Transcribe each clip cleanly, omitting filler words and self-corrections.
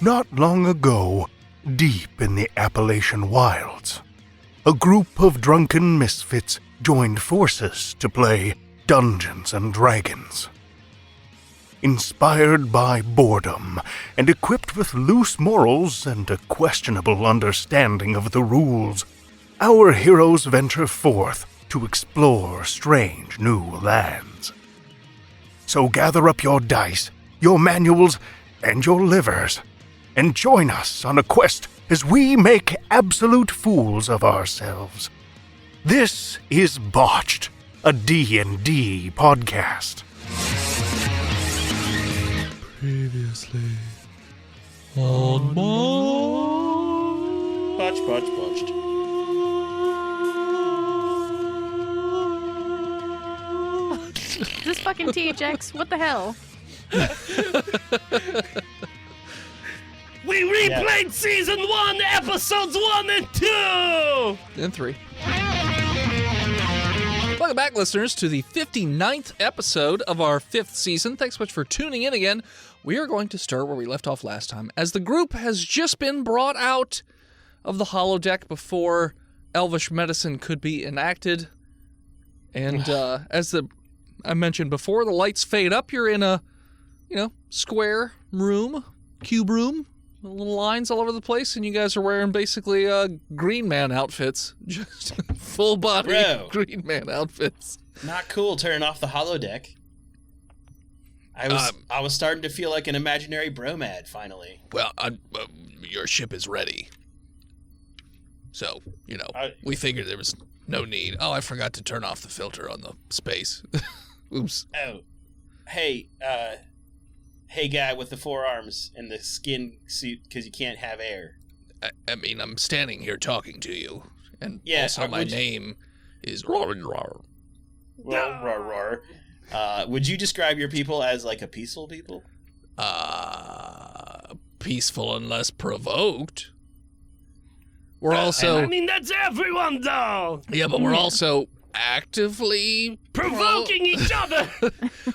Not long ago, deep in the Appalachian wilds, a group of drunken misfits joined forces to play Dungeons and Dragons. Inspired by boredom and equipped with loose morals and a questionable understanding of the rules, our heroes venture forth to explore strange new lands. So gather up your dice, your manuals, and your livers, and join us on a quest as we make absolute fools of ourselves. This is Botched, a D&D podcast. Previously on Botched. This fucking THX, what the hell? We replayed Season 1, Episodes 1 and 2! and 3. Welcome back, listeners, to the 59th episode of our 5th season. Thanks so much for tuning in again. We are going to start where we left off last time, as the group has just been brought out of the holodeck before Elvish medicine could be enacted. And as I mentioned before, the lights fade up. You're in a, square room, cube room, little lines all over the place, and you guys are wearing basically Green Man outfits. Just full-body Green Man outfits. Not cool turning off the holodeck. I was starting to feel like an imaginary bromad, finally. Well, your ship is ready. So, we figured there was no need. Oh, I forgot to turn off the filter on the space. Oops. Oh. Hey guy with the 4 arms and the skin suit, because you can't have air. I mean, I'm standing here talking to you, and Yeah, also my name is Roar. Roar. Would you describe your people as, like, a peaceful people? Peaceful unless provoked. We're also... I mean, that's everyone, though! Yeah, but we're also actively... Provoking each other!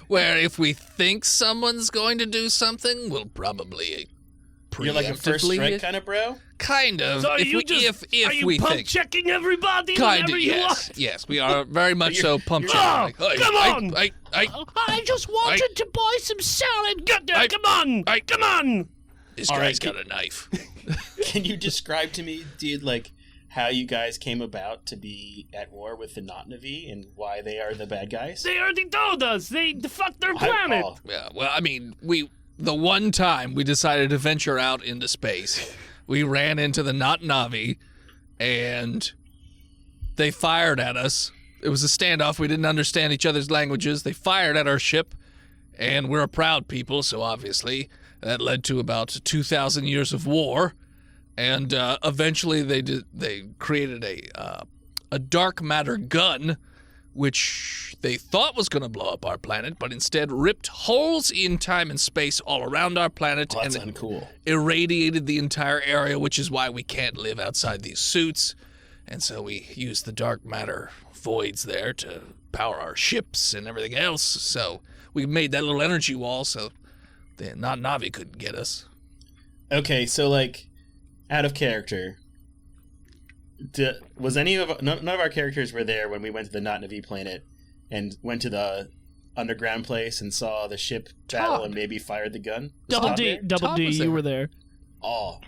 Where if we think someone's going to do something, we'll probably You're like a first strike kind of bro? Kind of. So are you pump checking everybody whenever you want? Yes, we are very much so pump Oh, checking. come on! I just wanted to buy some salad. Get there, come on! Come on! This All guy's right, got a knife. Can you describe to me, dude, like, how you guys came about to be at war with the Not-Navi and why they are the bad guys? They already told us. They fucked their planet. Yeah, well, I mean, the one time we decided to venture out into space, we ran into the Not-Navi, and they fired at us. It was a standoff. We didn't understand each other's languages. They fired at our ship, and we're a proud people, so obviously that led to about 2,000 years of war. And eventually they created a dark matter gun, which they thought was going to blow up our planet, but instead ripped holes in time and space all around our planet That's and uncool. Irradiated the entire area, which is why we can't live outside these suits. And so we used the dark matter voids there to power our ships and everything else. So we made that little energy wall so the Not-Navi couldn't get us. Okay, so, like, out of character, was none of our characters were there when we went to the Not-Navi planet and went to the underground place and saw the ship battle and maybe fired the gun? Double D, you were there. Oh.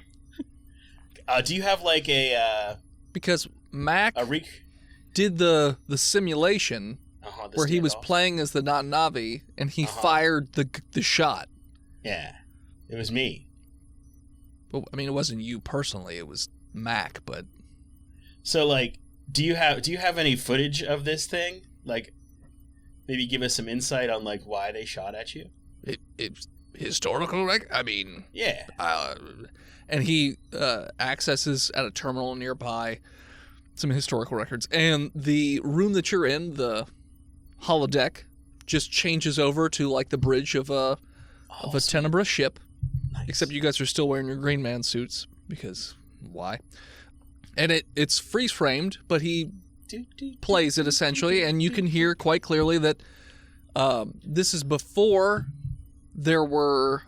Do you have, like, because Mac did the simulation where he was playing as the Not-Navi, and he fired the shot. Yeah, it was me. Well, I mean, it wasn't you personally; it was Mac. But so, like, do you have any footage of this thing? Like, maybe give us some insight on, like, why they shot at you. It's historical, right? I mean, yeah. And he accesses at a terminal nearby some historical records, and the room that you're in, the holodeck, just changes over to like the bridge of a Tenebra ship. Nice. Except you guys are still wearing your Green Man suits, because why? And it's freeze-framed, but he plays it essentially, and you can hear quite clearly that this is before there were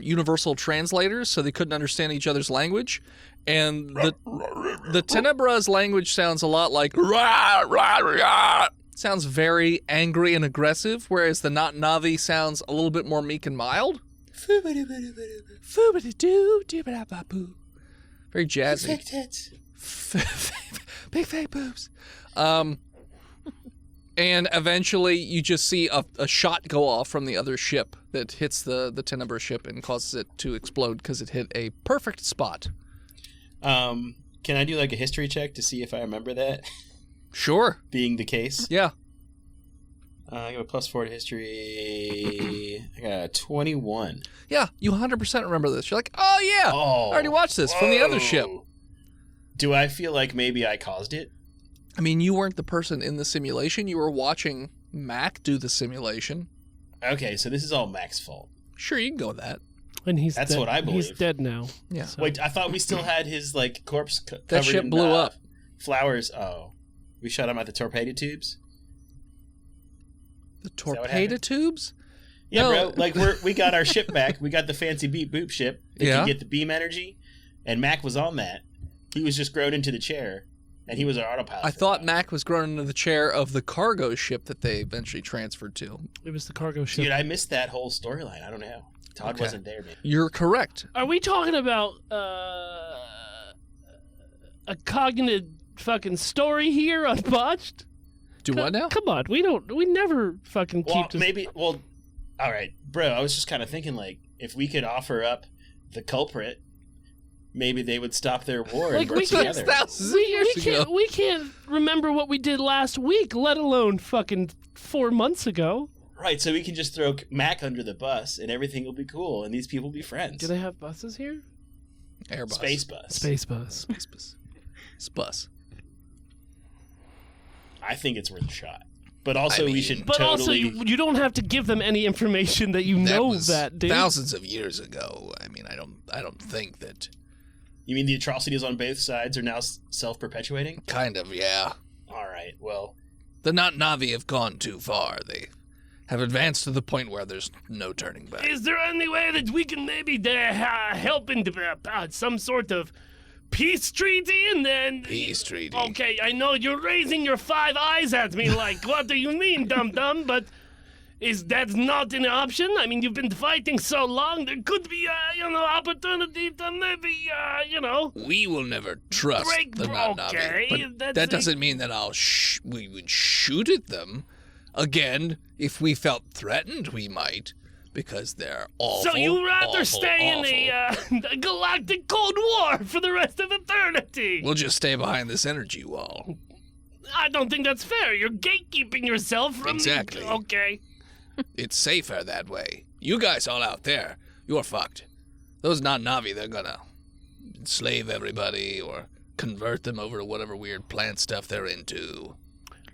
universal translators, so they couldn't understand each other's language. And the Tenebra's language sounds a lot like rah, rah, rah. Sounds very angry and aggressive, whereas the Not Navi sounds a little bit more meek and mild. Very jazzy. Big tits. Big fake boobs. And eventually you just see a shot go off from the other ship that hits the Tenebra ship and causes it to explode because it hit a perfect spot. Can I do like a history check to see if I remember that Sure. being the case? Yeah. I got a +4 to history. I got a 21. Yeah, you 100% remember this. You're like, oh yeah, Oh, I already watched this from the other ship. Do I feel like maybe I caused it? I mean, you weren't the person in the simulation. You were watching Mac do the simulation. Okay, so this is all Mac's fault. Sure, you can go with that. And That's dead. what I believe. He's dead now. Yeah. So. Wait, I thought we still had his like corpse covered That ship in, blew up. Flowers. Oh, we shot him at the torpedo tubes. The that what torpedo happened? tubes? Yeah, No. bro. Like we got our ship back. We got the fancy beep boop ship that Yeah. can get the beam energy, and Mac was on that. He was just grown into the chair, and he was our autopilot. I thought Mac was grown into the chair of the cargo ship that they eventually transferred to. It was the cargo ship. Dude, I missed that whole storyline. I don't know. Todd Okay. wasn't there, man. You're correct. Are we talking about a cognitive fucking story here on Botched? Do what now? Come on, we never fucking Well, keep this. maybe. Well, all right, bro. I was just kind of thinking, like, if we could offer up the culprit, maybe they would stop their war Like, and work we can't together. Thousands of years ago. we can't remember what we did last week, let alone fucking 4 months ago. Right, so we can just throw Mac under the bus, and everything will be cool, and these people will be friends. Do they have buses here? Airbus. Space bus. Space bus. Space bus. Spus. I think it's worth a shot. But also, we mean- should But also, totally. you don't have to give them any information that you know was that, dude. thousands of years ago. I mean, I don't think that. You mean the atrocities on both sides are now self-perpetuating? Kind of, yeah. All right, well, The Not Navi have gone too far. They have advanced to the point where there's no turning back. Is there any way that we can maybe help in some sort of peace treaty and then... Peace treaty. Okay, I know you're raising your 5 eyes at me like, what do you mean, dum-dum? But is that not an option? I mean, you've been fighting so long, there could be, opportunity to maybe, We will never trust Break- the Not okay, Navi, but that's that the- doesn't mean that we would shoot at them. Again, if we felt threatened, we might, because they're awful. So you'd rather awful, stay in the galactic Cold War for the rest of eternity? We'll just stay behind this energy wall. I don't think that's fair. You're gatekeeping yourself from... Exactly. Okay. It's safer that way. You guys all out there, you're fucked. Those Not Navi, they're gonna enslave everybody or convert them over to whatever weird plant stuff they're into.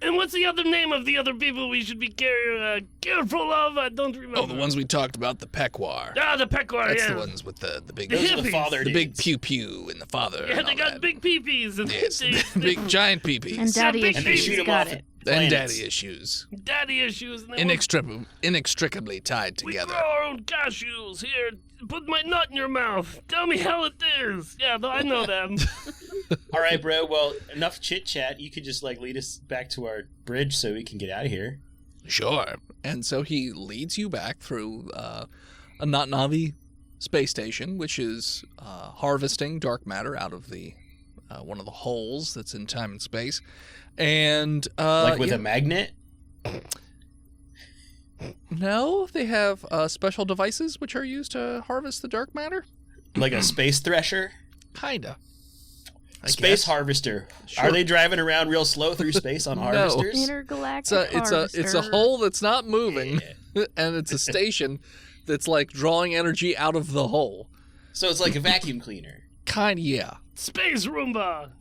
And what's the other name of the other people we should be careful of? I don't remember. Oh, the ones we talked about, the Pequar. Ah, the Pequar, That's yeah. the ones with the big, The those are the hippies. father the big dudes. pew pew and the father. Yeah, and they all got that. big peepees. And Yes, they, the big giant peepees. And daddy big And they issues. shoot them Got off it. at And planets. daddy issues. daddy issues. And they Inextricably tied we together. grow our own cashews. Here, put my nut in your mouth. Tell me how it is. Yeah, I know them. All right, bro. Well, enough chit chat. You could just like lead us back to our bridge so we can get out of here. Sure. And so he leads you back through a Not Navi space station, which is harvesting dark matter out of the one of the holes that's in time and space. And Like with a magnet. no, they have special devices which are used to harvest the dark matter. Like a space thresher. Kinda. I Space guess. harvester. Sure. Are they driving around real slow through space on harvesters? Intergalactic It's a hole that's not moving, and it's a station that's like drawing energy out of the hole. So it's like a vacuum cleaner. Kind of, yeah. Space Roomba.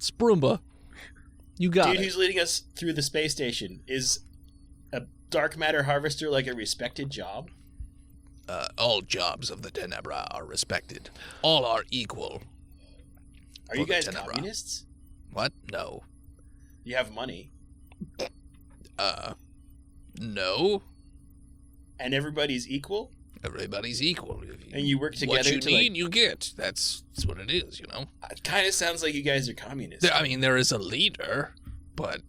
Sproomba. You got Dude it. who's leading us through the space station is a dark matter harvester like a respected job? All jobs of the Tenebra are respected. All are equal. Are For you the guys Tenebra. communists? What? No. You have money. No. And everybody's equal? everybody's equal. And you work together What you to, need, like- you get. That's what it is, you know? It kind of sounds like you guys are communists. There is a leader, but,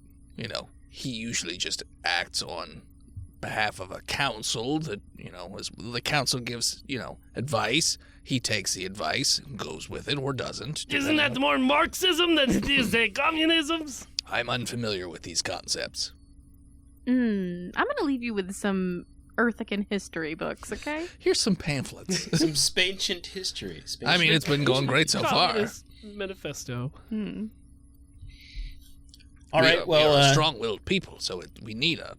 he usually just acts on behalf of a council that, as the council gives, advice. He takes the advice, goes with it, or doesn't. Isn't that more Marxism than it is communism? I'm unfamiliar with these concepts. I'm gonna leave you with some Earthican history books, okay? Here's some pamphlets. Some ancient history. I mean, it's been going great so far. Communist Manifesto. All right, we are well, strong-willed people, so we need a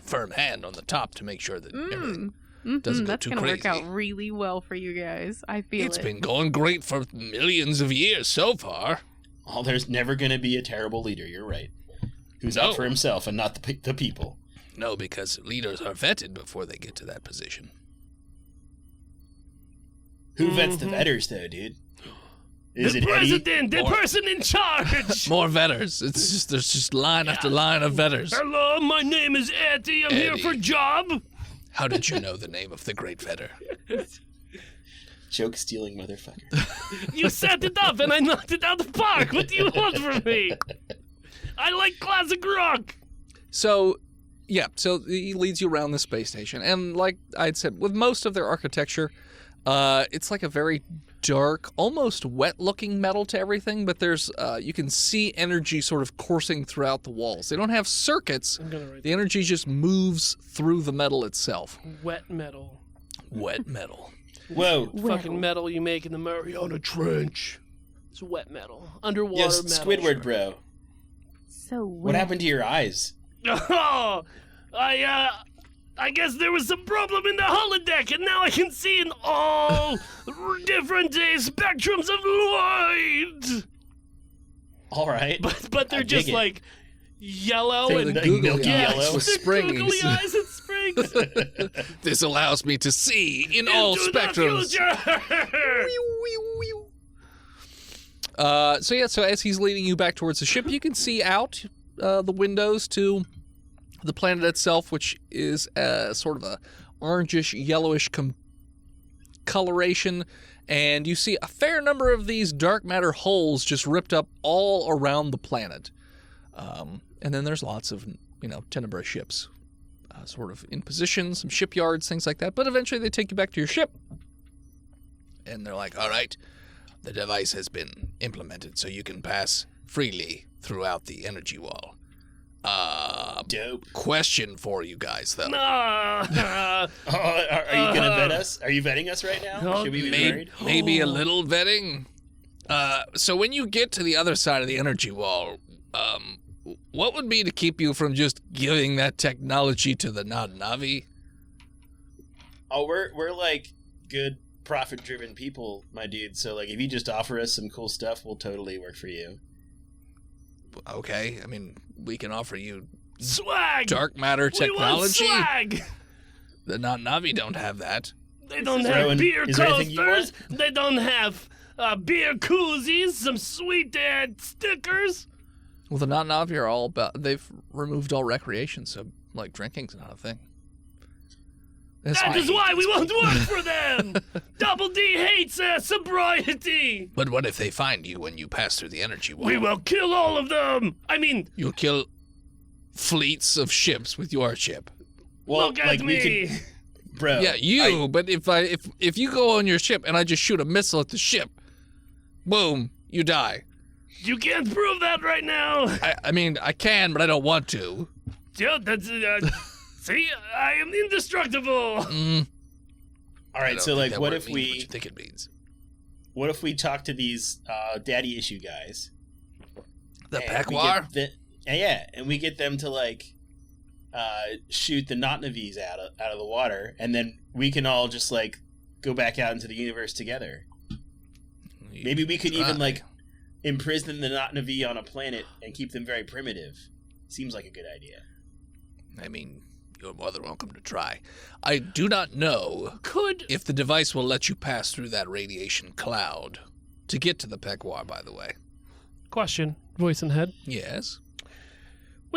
firm hand on the top to make sure that everything doesn't go That's too gonna crazy. work out really well for you guys. I feel It's it. been going great for millions of years so far. there's never going to be a terrible leader. You're right. Who's No. out for himself and not the people. No, because leaders are vetted before they get to that position. Who vets the vetters, though, dude? Is The it Eddie? president, the Or- person in charge. More vetters. There's just line after line of vetters. Hello, my name is Eddie. I'm here Eddie. for job. How did you know the name of the great vetter? Joke-stealing motherfucker. You set it up and I knocked it out of the park. What do you want from me? I like classic rock. So he leads you around the space station, and like I'd said, with most of their architecture, it's like a very dark, almost wet-looking metal to everything, but there's you can see energy sort of coursing throughout the walls. They don't have circuits. I'm gonna write The energy just moves through the metal itself. wet metal. Wet metal. Whoa. Fucking metal you make in the Mariana Trench. It's wet metal. Underwater Yes, metal. Squidward, bro. So What happened to your eyes? Oh, I guess there was some problem in the holodeck, and now I can see in all different spectrums of light. All right. But they're I dig just it. like yellow They're and the like googly milky eyes yellow. with the googly springs. eyes and springs. This allows me to see in all Into the spectrums. future. So as he's leading you back towards the ship, you can see out the windows to the planet itself, which is sort of a orangish, yellowish coloration, and you see a fair number of these dark matter holes just ripped up all around the planet. And then there's lots of, Tenebra ships sort of in position, some shipyards, things like that. But eventually they take you back to your ship, and they're like, all right, the device has been implemented, so you can pass freely throughout the energy wall. Dope. Question for you guys, though. No. Oh, are you going to vet us? Are you vetting us right now? Should we be married? Maybe a little vetting. So when you get to the other side of the energy wall, what would be to keep you from just giving that technology to the Navi? Oh, we're like good profit-driven people, my dude. So like, if you just offer us some cool stuff, we'll totally work for you. Okay, I mean, we can offer you Swag. dark matter We want technology. swag. The Navi don't have that. They don't Rowan, have beer is there anything you coasters. They don't have beer koozies. Some sweet stickers. Well, the Navi are all about. They've removed all recreation, so like drinking's not a thing. That is why we won't work for them. Double D hates sobriety. But what if they find you when you pass through the energy wall? We will kill all of them. I mean, You'll kill fleets of ships with your ship. Well, look at like me. we could, bro. Yeah, you. But if you go on your ship and I just shoot a missile at the ship, boom, you die. You can't prove that right now. I mean, I can, but I don't want to. Yeah, that's see, I am indestructible. All I right. don't So think like, that what word if means what we you think it means? talk to these daddy issue guys? The and we Pequar? get and we get them to like shoot the Navis out of the water, and then we can all just like go back out into the universe together. Maybe we could even like imprison the Navi on a planet and keep them very primitive. Seems like a good idea. I mean, you're more than welcome to try. I do not know Could if the device will let you pass through that radiation cloud to get to the Pequar, by the way. Question. Voice in head. Yes.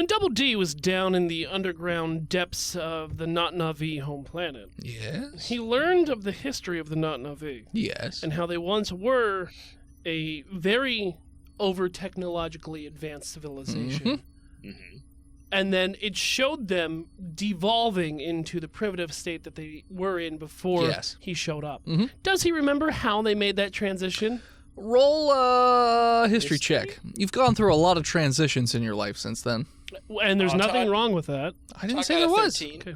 When Double D was down in the underground depths of the Not-Navi home planet, Yes. he learned of the history of the Not-Navi Yes. and how they once were a very over-technologically advanced civilization. Mm-hmm. And then it showed them devolving into the primitive state that they were in before Yes. he showed up. Mhm. Does he remember how they made that transition? Roll a history check. You've gone through a lot of transitions in your life since then. And there's Oh, nothing Todd. wrong with that. I didn't Talk say out there of was. 13. Okay.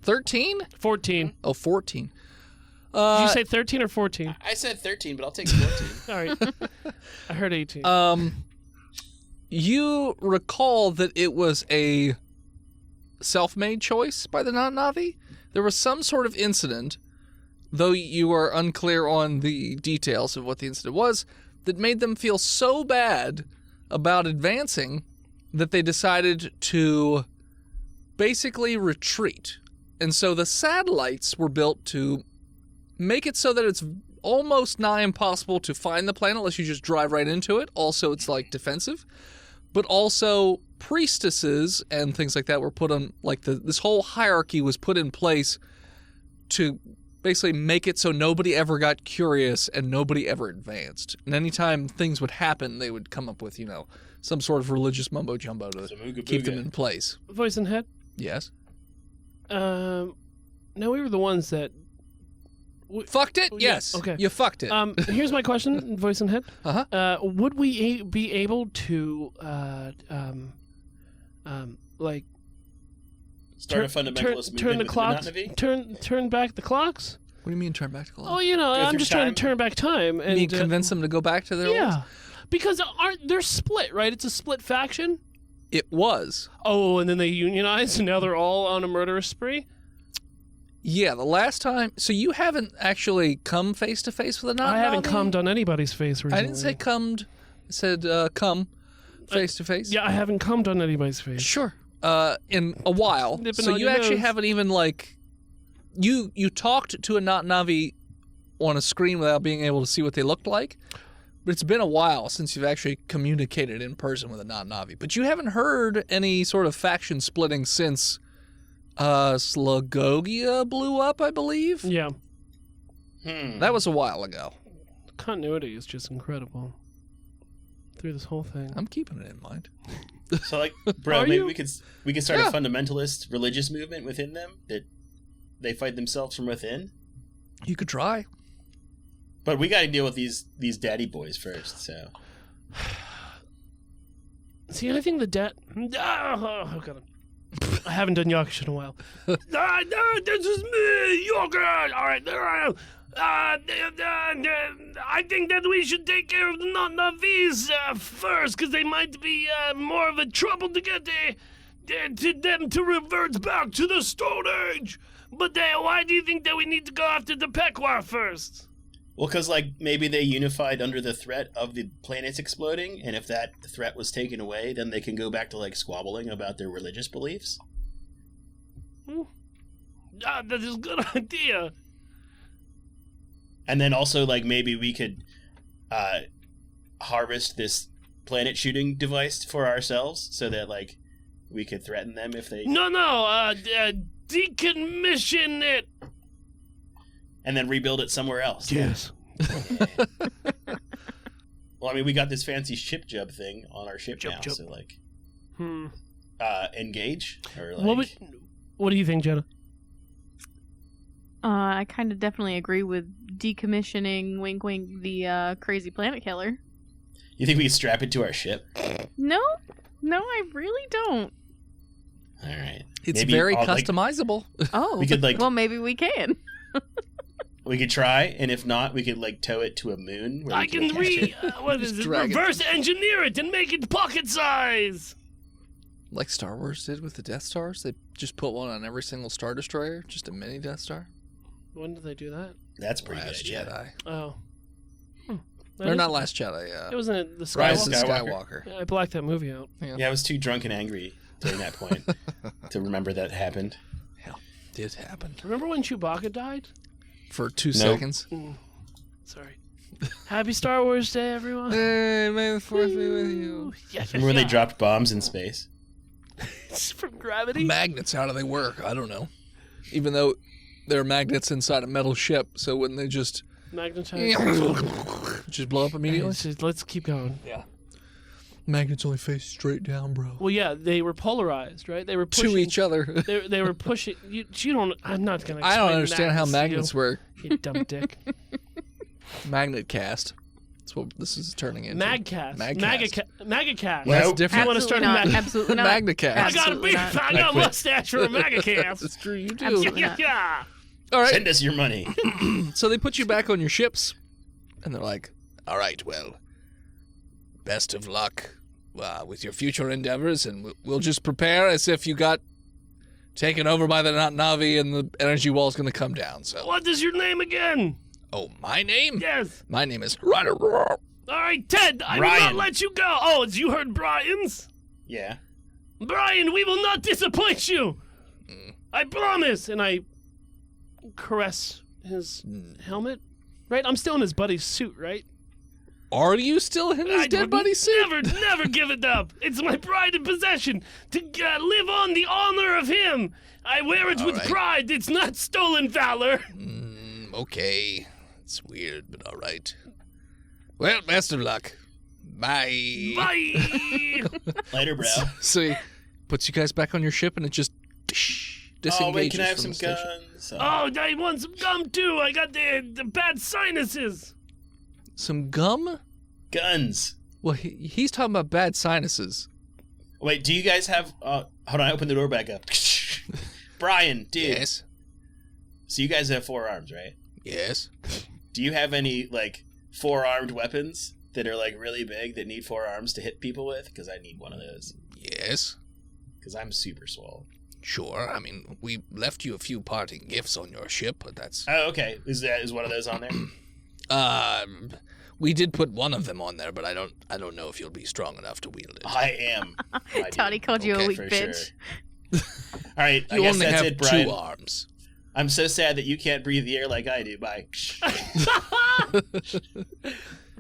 13? 14. Oh, 14. Did you say 13 or 14? I said 13, but I'll take 14. All right. I heard 18. You recall that it was a self-made choice by the Not-Navi? There was some sort of incident, though you are unclear on the details of what the incident was, that made them feel so bad about advancing that they decided to basically retreat. And so the satellites were built to make it so that it's almost nigh impossible to find the planet unless you just drive right into it. Also, it's like defensive. But also priestesses and things like that were put on, like this whole hierarchy was put in place to basically make it so nobody ever got curious and nobody ever advanced. And anytime things would happen, they would come up with, some sort of religious mumbo jumbo to Some ooga keep them booga. in place. Voice and head? Yes. No, we were the ones that... Fucked it? Yeah, Yes. okay. You fucked it. Here's my question, voice and head. Uh-huh. Would we be able to, like... Start a fundamentalist turn the movement clocks, with the Not-Navi? turn back the clocks? What do you mean turn back the clock? Oh, Go I'm through just trying to time? turn back time. You And mean convince them to go back to their ways? yeah, because they're split, right? It's a split faction. It was. Oh, and then they unionized, and now they're all on a murderous spree. Yeah, the last time... So you haven't actually come face-to-face with a Not-Navi? I haven't cummed on anybody's face recently. I didn't say cummed. I said come face-to-face. Yeah, I haven't cummed on anybody's face. Sure. In a while. Nipping So on you your actually nose. haven't even, You talked to a Not-Navi on a screen without being able to see what they looked like. But it's been a while since you've actually communicated in person with a Not-Navi. But you haven't heard any sort of faction splitting since Slagogia blew up, I believe. Yeah, That was a while ago. continuity is just incredible through this whole thing. I'm keeping it in mind. So, bro, Are maybe you? we could start Yeah. a fundamentalist religious movement within them that they fight themselves from within. You could try. But we got to deal with these daddy boys first. So See, I think the debt. Oh, God. I haven't done Yakush in a while. No, this is me, Yorker. All right, there I am. I think that we should take care of the Not-Navis first, because they might be more of a trouble to get to them to revert back to the Stone Age. But why do you think that we need to go after the Pequot first? well, because maybe they unified under the threat of the planets exploding, and if that threat was taken away, then they can go back to squabbling about their religious beliefs. That is a good idea. And then also maybe we could harvest this planet shooting device for ourselves, so that we could threaten them if they No, decommission it. and then rebuild it somewhere else. Yes. Well, I mean, we got this fancy ship jub thing on our ship Jub now, jub. so engage or What do you think, Jenna? I kind of definitely agree with decommissioning, wink wink, the crazy planet killer. You think we could strap it to our ship? No, I really don't. All right, It's Maybe very all, customizable. Oh, We could, well, maybe we can. we could try, and if not, we could tow it to a moon. Where I we can catch it. what is it? drag it. Reverse engineer it and make it pocket size. Like Star Wars did with the Death Stars. They just put one on every single Star Destroyer. Just a mini Death Star. When did they do that? That's pretty Last good. Yeah. Jedi. Oh. Or not Last Jedi. It wasn't the Rise of Skywalker. Skywalker. Yeah, I blacked that movie out. Yeah, I was too drunk and angry during that point to remember that happened. Hell, did happen. Remember when Chewbacca died? For 2 No. seconds. Sorry. Happy Star Wars Day, everyone. Hey, may the fourth be with you. Yes, Remember when they dropped bombs in space? From gravity? Magnets, how do they work? I don't know. Even though there are magnets inside a metal ship, so wouldn't they just Magnetize. just blow up immediately? Let's keep going. Yeah. Magnets only face straight down, bro. Well, yeah, they were polarized, right? They were pushing, To each other. They were pushing. You don't. I'm not gonna. I don't explain understand how magnets work. You dumb dick. Magnet cast. That's what this is turning into. Magcast. Magcast. Magacast. Well, that's Nope. different. You want to start Absolutely a not. Absolutely not. Magnacast. I got a Absolutely beef. not. I got a mustache for a Magacast. That's true, you do. Absolutely Yeah, not. yeah. All right. Send us your money. So they put you back on your ships, and they're like, all right, well, best of luck with your future endeavors, and we'll just prepare as if you got taken over by the Navi and the energy wall's going to come down. So, What is your name again? oh, my name? Yes. My name is... All right, Ted. I will not Brian. let you go. Oh, you heard Brian's? Yeah. Brian, we will not disappoint you. I promise. And I caress his helmet. Right? I'm still in his buddy's suit, right? Are you still in his I dead would buddy suit? never give it up. It's my pride and possession to live on the honor of him. I wear it All with right. pride. It's not stolen valor. Okay. It's weird, but all right. Well, best of luck. Bye. Bye. Later, bro. So he puts you guys back on your ship, and it just disengages Oh, wait, can I have from some the station. guns? Oh, I want some gum too. I got the bad sinuses. Some gum? Guns. Well, he's talking about bad sinuses. Wait, do you guys have... hold on, I opened the door back up. Brian, dude. Yes. So you guys have 4 arms, right? Yes. Do you have any, like, 4-armed weapons that are, like, really big that need 4 arms to hit people with? Because I need one of those. Yes. Because I'm super swole. Sure. I mean, we left you a few parting gifts on your ship, but that's... Oh, okay. Is one of those on there? We did put one of them on there, but I don't know if you'll be strong enough to wield it. I am. I Toddy do. called you Okay, a weak for bitch. Sure. All right, I You guess only that's have it, Brian. 2 arms. I'm so sad that you can't breathe the air like I do. Bye.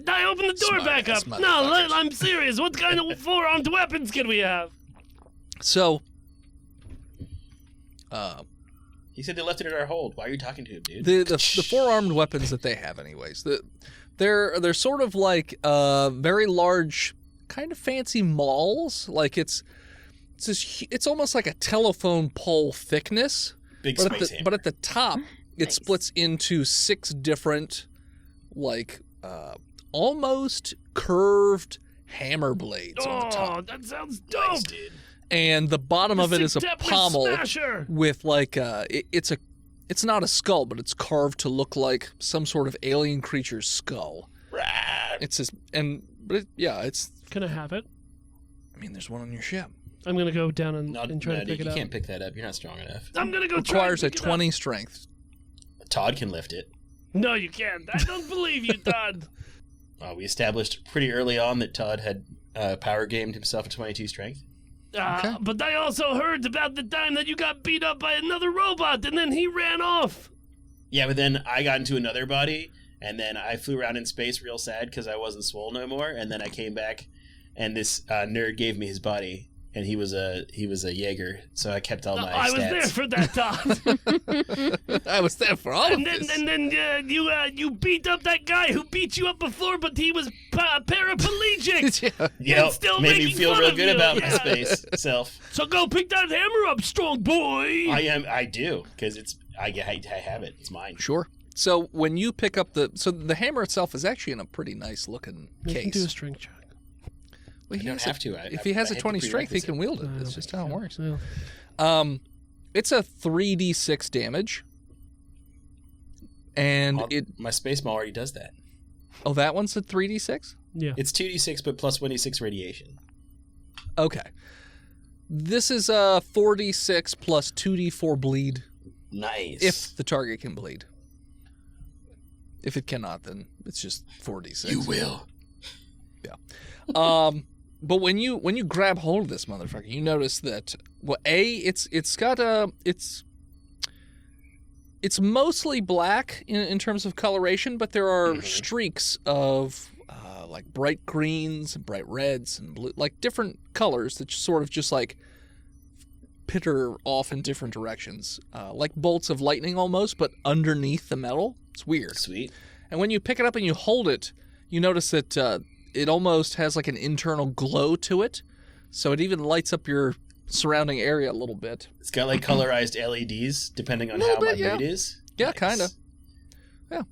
I opened the door back up. Smart-ass No, motherfuckers. I'm serious. What kind of 4-armed weapons can we have? So, He said they left it at our hold. Why are you talking to him, dude? the 4-armed weapons that they have, anyways, they're sort of like very large, kind of fancy mauls. Like it's almost like a telephone pole thickness. Big But space hammer. but at the top, it Nice. splits into 6 different, like, almost curved hammer blades on the Oh, top. that sounds dope. Nice, dude. And the bottom of it is a Sick Depth pommel Smasher. with like it's not a skull, but it's carved to look like some sort of alien creature's skull. It's just it's. Can I have it? I mean, there's one on your ship. I'm gonna go down and No, try to dude, pick it you up. can't pick that up. You're not strong enough. I'm gonna go Requires try a to pick 20 strength. Todd can lift it. It up. No, you can't. I don't believe you, Todd. We established pretty early on that Todd had power gamed himself a 22 strength. Okay. But I also heard about the time that you got beat up by another robot and then he ran off. Yeah, but then I got into another body, and then I flew around in space real sad because I wasn't swole no more. And then I came back, and this nerd gave me his body, and he was a Jaeger, so I kept all my I stats. was there for that, Todd. I was there for all and of this. then you beat up that guy who beat you up before, but he was paraplegic. Yeah. Yep, and still made me making feel fun real of good you. about my Yeah. space self. So go pick that hammer up, strong boy. I do because I have it. It's mine. Sure. So when you pick up the hammer itself is actually in a pretty nice looking You can do a case. strength check. Well, I don't have to. If he has I a hit the 20 strength, he prerequisite. can wield it. I That's don't just think how it so. works. Yeah. It's a 3d6 damage, and My space maul already does that. that one's a 3d6. Yeah. It's 2d6 but plus 1d6 radiation. Okay, this is a 4d6 plus 2d4 bleed Nice. if the target can bleed. If it cannot, then it's just 4d6. you will. But when you grab hold of this motherfucker, you notice that it's mostly black in terms of coloration, but there are streaks of like bright greens and bright reds and blue, like different colors that sort of just like pitter off in different directions, like bolts of lightning almost, but underneath the metal. It's weird. Sweet. And when you pick it up and you hold it, you notice that it almost has like an internal glow to it. So it even lights up your surrounding area a little bit. It's got like colorized LEDs depending on Little how bit, my yeah. mood is. Yeah, Nice. kind of. Yeah.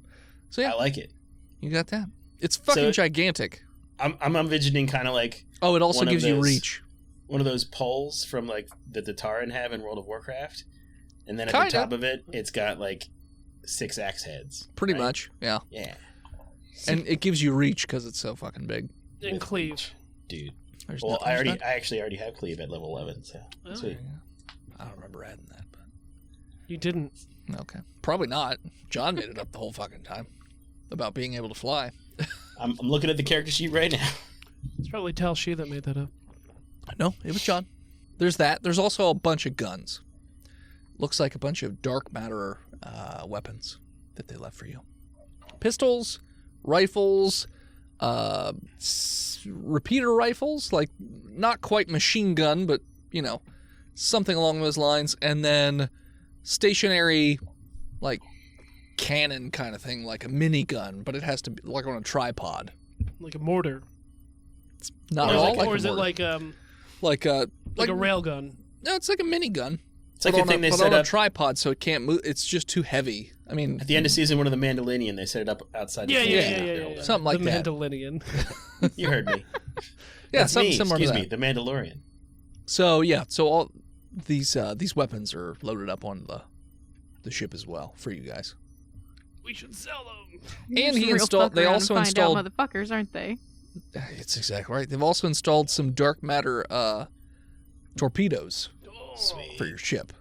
So yeah, I like it. you got that. It's fucking So- gigantic. I'm envisioning kind of like Oh, it also one of gives you those- reach. one of those poles from like that the Tauren have in World of Warcraft, and then at Kinda. the top of it, it's got like 6 axe heads. Pretty right? much, yeah. Yeah, And it gives you reach because it's so fucking big. And cleave. dude. There's Well, no- I there's actually already have cleave at level 11, so Oh. sweet. I don't remember adding that, but You didn't. okay. Probably not. John made it up the whole fucking time about being able to fly. I'm looking at the character sheet right now. It's probably Tal Shi that made that up. No, it was John. There's that. There's also a bunch of guns. Looks like a bunch of dark matter weapons that they left for you. Pistols, rifles, repeater rifles, like not quite machine gun, but, you know, something along those lines. And then stationary, like, cannon kind of thing, like a minigun, but it has to be like on a tripod. Like a mortar. Not or at is all it, like or a is it mortar. like a a rail gun? No, it's like a minigun. It's like But the on thing they but set on a up tripod, so it can't move. It's just too heavy. I mean, at the end of season 1 of the Mandalorian. They set it up outside. Yeah, the yeah, city. yeah, They're yeah, holding yeah. Something like the that. Mandalorian. it. You heard me. yeah, That's something me. similar Excuse to me, that. the Mandalorian. So yeah, so all these weapons are loaded up on the ship as well for you guys. We should sell them. And Just he real installed. fuck They around also and find out installed. motherfuckers, aren't they? It's exactly right. They've also installed some dark matter torpedoes Sweet. for your ship.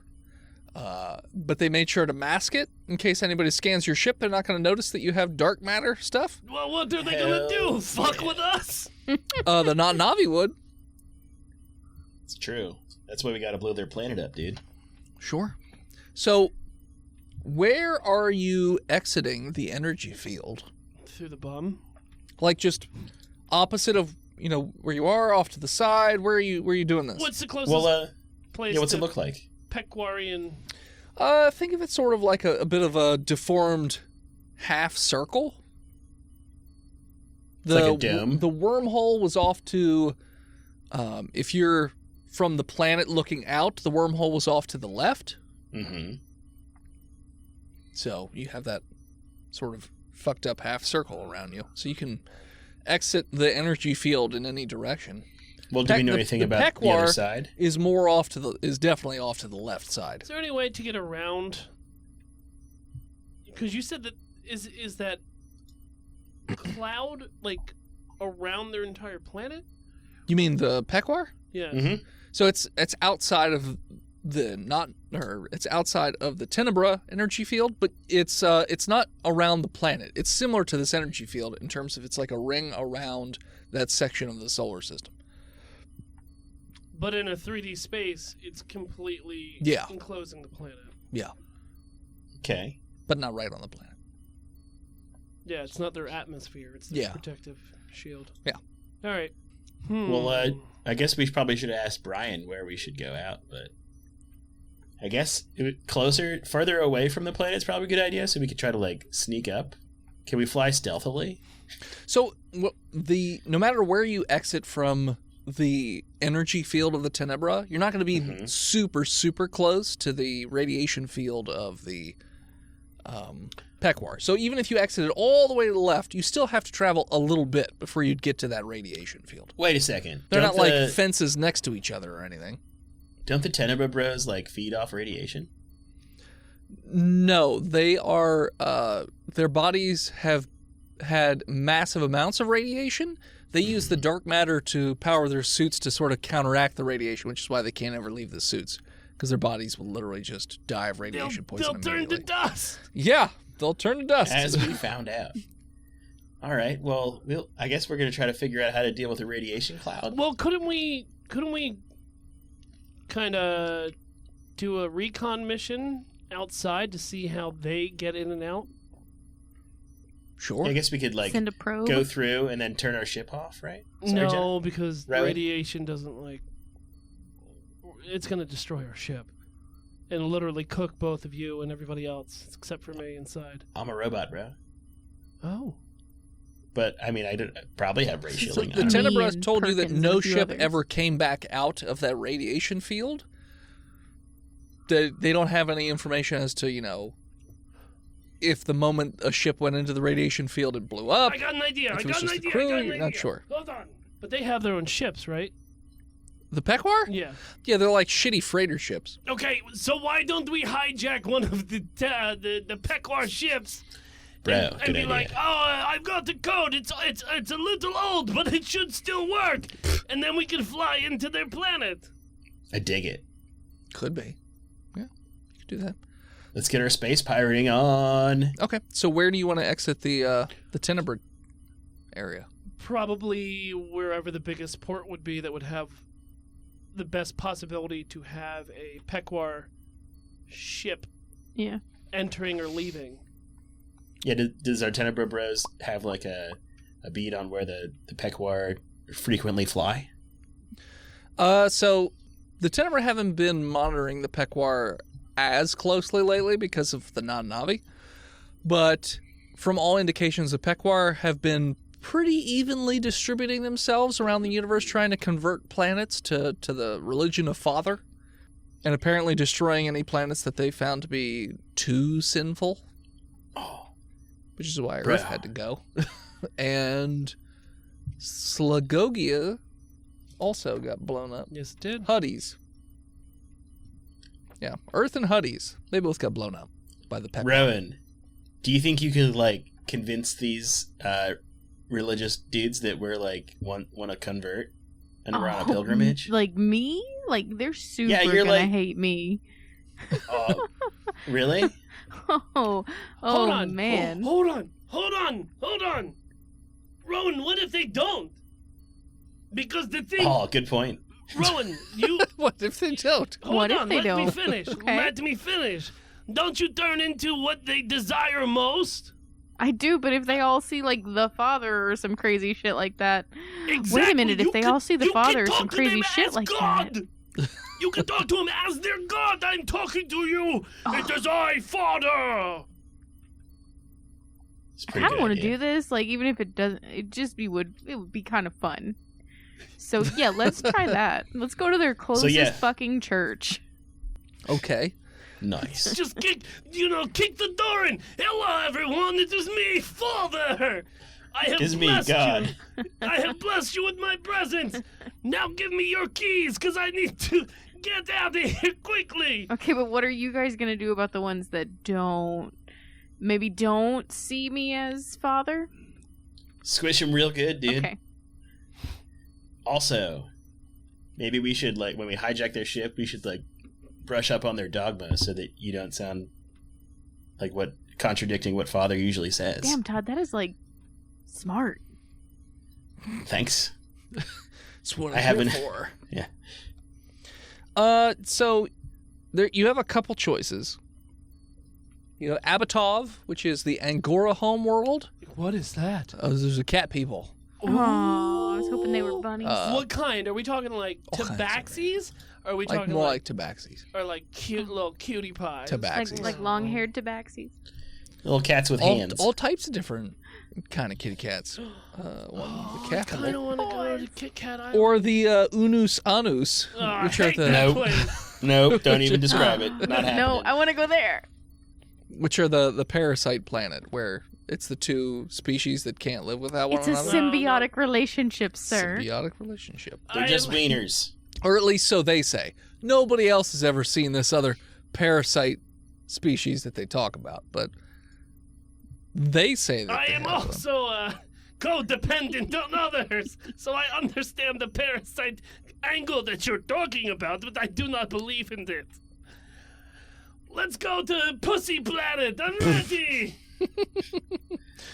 But they made sure to mask it in case anybody scans your ship. They're not going to notice that you have dark matter stuff. Well, what are they Hell gonna do? yeah. Fuck with us? The not Navi would. It's true. That's why we got to blow their planet up, dude. Sure. So, where are you exiting the energy field? Through the bum. Like just opposite of where you are, off to the side. Where are you doing this? What's the closest Well, place yeah. What's to it look like? Pequarian? Think of it sort of like a bit of a deformed half circle. Like a dome? The wormhole was off to, if you're from the planet looking out, the wormhole was off to the left. Mm-hmm. So you have that sort of fucked up half circle around you. So you can exit the energy field in any direction. Well, do we know anything about the other side? Is definitely off to the left side. Is there any way to get around? Because you said that is that cloud like around their entire planet? You mean the Pequar? Yeah. Mm-hmm. So it's outside of it's outside of the Tenebra energy field, but it's not around the planet. It's similar to this energy field in terms of it's like a ring around that section of the solar system. But in a 3D space, it's completely enclosing the planet. Yeah, Okay. but not right on the planet. Yeah, it's not their atmosphere. It's their Yeah. protective shield. Yeah. All right. Well, I guess we probably should have asked Brian where we should go out, but I guess further away from the planet is probably a good idea, so we could try to like sneak up. Can we fly stealthily? So no matter where you exit from the energy field of the Tenebra, you're not going to be super, super close to the radiation field of the Pequar. So even if you exited all the way to the left, you still have to travel a little bit before you'd get to that radiation field. Wait a second. They're not like fences next to each other or anything. Don't the Tenebra Bros like feed off radiation? No, they are. Their bodies have had massive amounts of radiation. They use the dark matter to power their suits to sort of counteract the radiation, which is why they can't ever leave the suits, because their bodies will literally just die of radiation poison They'll turn immediately. to dust. Yeah, they'll turn to dust. As we found out. All right. Well, I guess we're going to try to figure out how to deal with the radiation cloud. Well, couldn't we kind of do a recon mission outside to see how they get in and out? Sure. I guess we could like Send a probe. go through and then turn our ship off, right? Sorry, No, Jenna. because Right. radiation doesn't like. it's gonna destroy our ship, and literally cook both of you and everybody else except for me inside. I'm a robot, bro. Oh. But I mean, I probably have ray shielding. The on. Tenebras and told you that Perkins no and a few ship others. ever came back out of that radiation field. They don't have any information as to, if the moment a ship went into the radiation field it blew up. I got an idea. If I it was got an just the idea. crew, I got an you're idea. not sure. Hold on. But they have their own ships, right? The Pequar? Yeah. Yeah, they're like shitty freighter ships. Okay, so why don't we hijack one of the Pequar ships? Bro, and good be idea. like, I've got the code. It's a little old, but it should still work. And then we can fly into their planet. I dig it. Could be. Yeah, you could do that. Let's get our space pirating on. Okay, so where do you want to exit the Tenebra area? Probably wherever the biggest port would be that would have the best possibility to have a Pequar ship Yeah. entering or leaving. Yeah, does our Tenebra Bros have like a bead on where the Pequar frequently fly? So the Tenebra haven't been monitoring the Pequar as closely lately because of the non-Navi, but from all indications, the Pequar have been pretty evenly distributing themselves around the universe, trying to convert planets to the religion of Father, and apparently destroying any planets that they found to be too sinful. Oh, Which is why Bro. Earth had to go. And Slagogia also got blown up. Yes, it did. Huddies. Yeah, Earth and Huddies. They both got blown up by the Pequar. Rowan, do you think you could like convince these religious dudes that we're like want to convert and we're on a pilgrimage? Like me? Like they're super Yeah, you're gonna like- hate me. Oh, really? Oh Hold on. man. Hold on. Rowan, what if they don't? Because the thing, Oh, good point. Rowan, you What if they don't? hold What if on. they Let me don't? finish. Okay. Let me finish. Don't you turn into what they desire most? I do, but if they all see like the Father or some crazy shit like that. Exactly. Wait a minute, if You they can- all see the you can Father or talk some to crazy them shit as like God. that. You can talk to him as their God. I'm talking to you. It is I, Father. It's I pretty kind of good want to idea. do this. Like, even if it doesn't, it would be kind of fun. So yeah, let's try that. Let's go to their closest yeah. fucking church. Okay. Nice. Just kick the door in. Hello, everyone. It is me, Father. I have It's me, blessed God. you. I have blessed you with my presence. Now give me your keys, because I need to get out of here quickly. Okay, but what are you guys gonna do about the ones that don't see me as Father? Squish him real good, dude. Okay. Also, maybe we should like when we hijack their ship, we should like brush up on their dogma so that you don't sound like contradicting what Father usually says. Damn, Todd, that is like smart. Thanks. That's what I I'm haven't- here for. Yeah. So there you have a couple choices. You know, Abatov, which is the Angora homeworld. What is that? There's a cat people. Oh, I was hoping they were bunnies. What kind? Are we talking like all kinds of tabaxis? Or are we Like talking more like, like tabaxis. or like cute little cutie pies? Tabaxis. like long-haired tabaxis. Little cats with hands. All types of different kind of kitty cats. One the cat I kind of want to go to Kit Kat Island. or the Unus Anus, Oh, which I are hate the that Nope. place. Nope, don't even describe it. Not happening. No, I want to go there. the parasite planet, where it's the two species that can't live without one It's a another. symbiotic relationship, sir. Symbiotic relationship, They're just I- wieners. or at least so they say. Nobody else has ever seen this other parasite species that they talk about, but they say that I they am have them. also codependent on others, so I understand the parasite angle that you're talking about, but I do not believe in it. Let's go to Pussy Planet. I'm ready.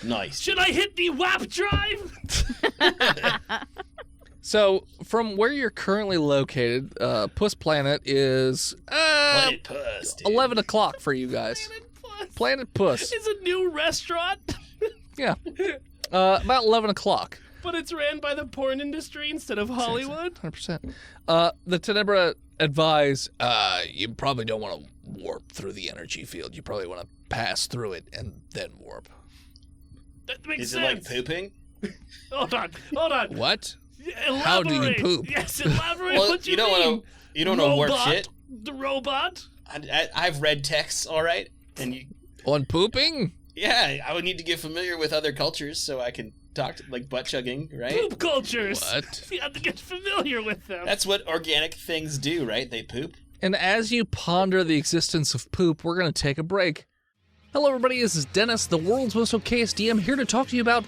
Nice. Should I hit the WAP drive? So, from where you're currently located, Puss Planet is Planet Puss, dude. 11 o'clock for you guys. Planet Puss. It's a new restaurant, Yeah. About 11 o'clock. but it's ran by the porn industry instead of Hollywood. 100%. The Tenebra advise you probably don't want to warp through the energy field. You probably want to pass through it and then warp. That makes Is sense. it like pooping? Hold on. What? Elaborate. How do you poop? Yes, elaborate Well, what you don't mean. want to. You don't want to warp Robot? shit. The robot? I've read texts, all right, and On pooping? yeah, I would need to get familiar with other cultures so I can talk to, like butt chugging, right? Poop cultures. What? You have to get familiar with them. That's what organic things do, right? They poop. And as you ponder the existence of poop, we're going to take a break. Hello, everybody. This is Dennis, the world's most okayest DM, here to talk to you about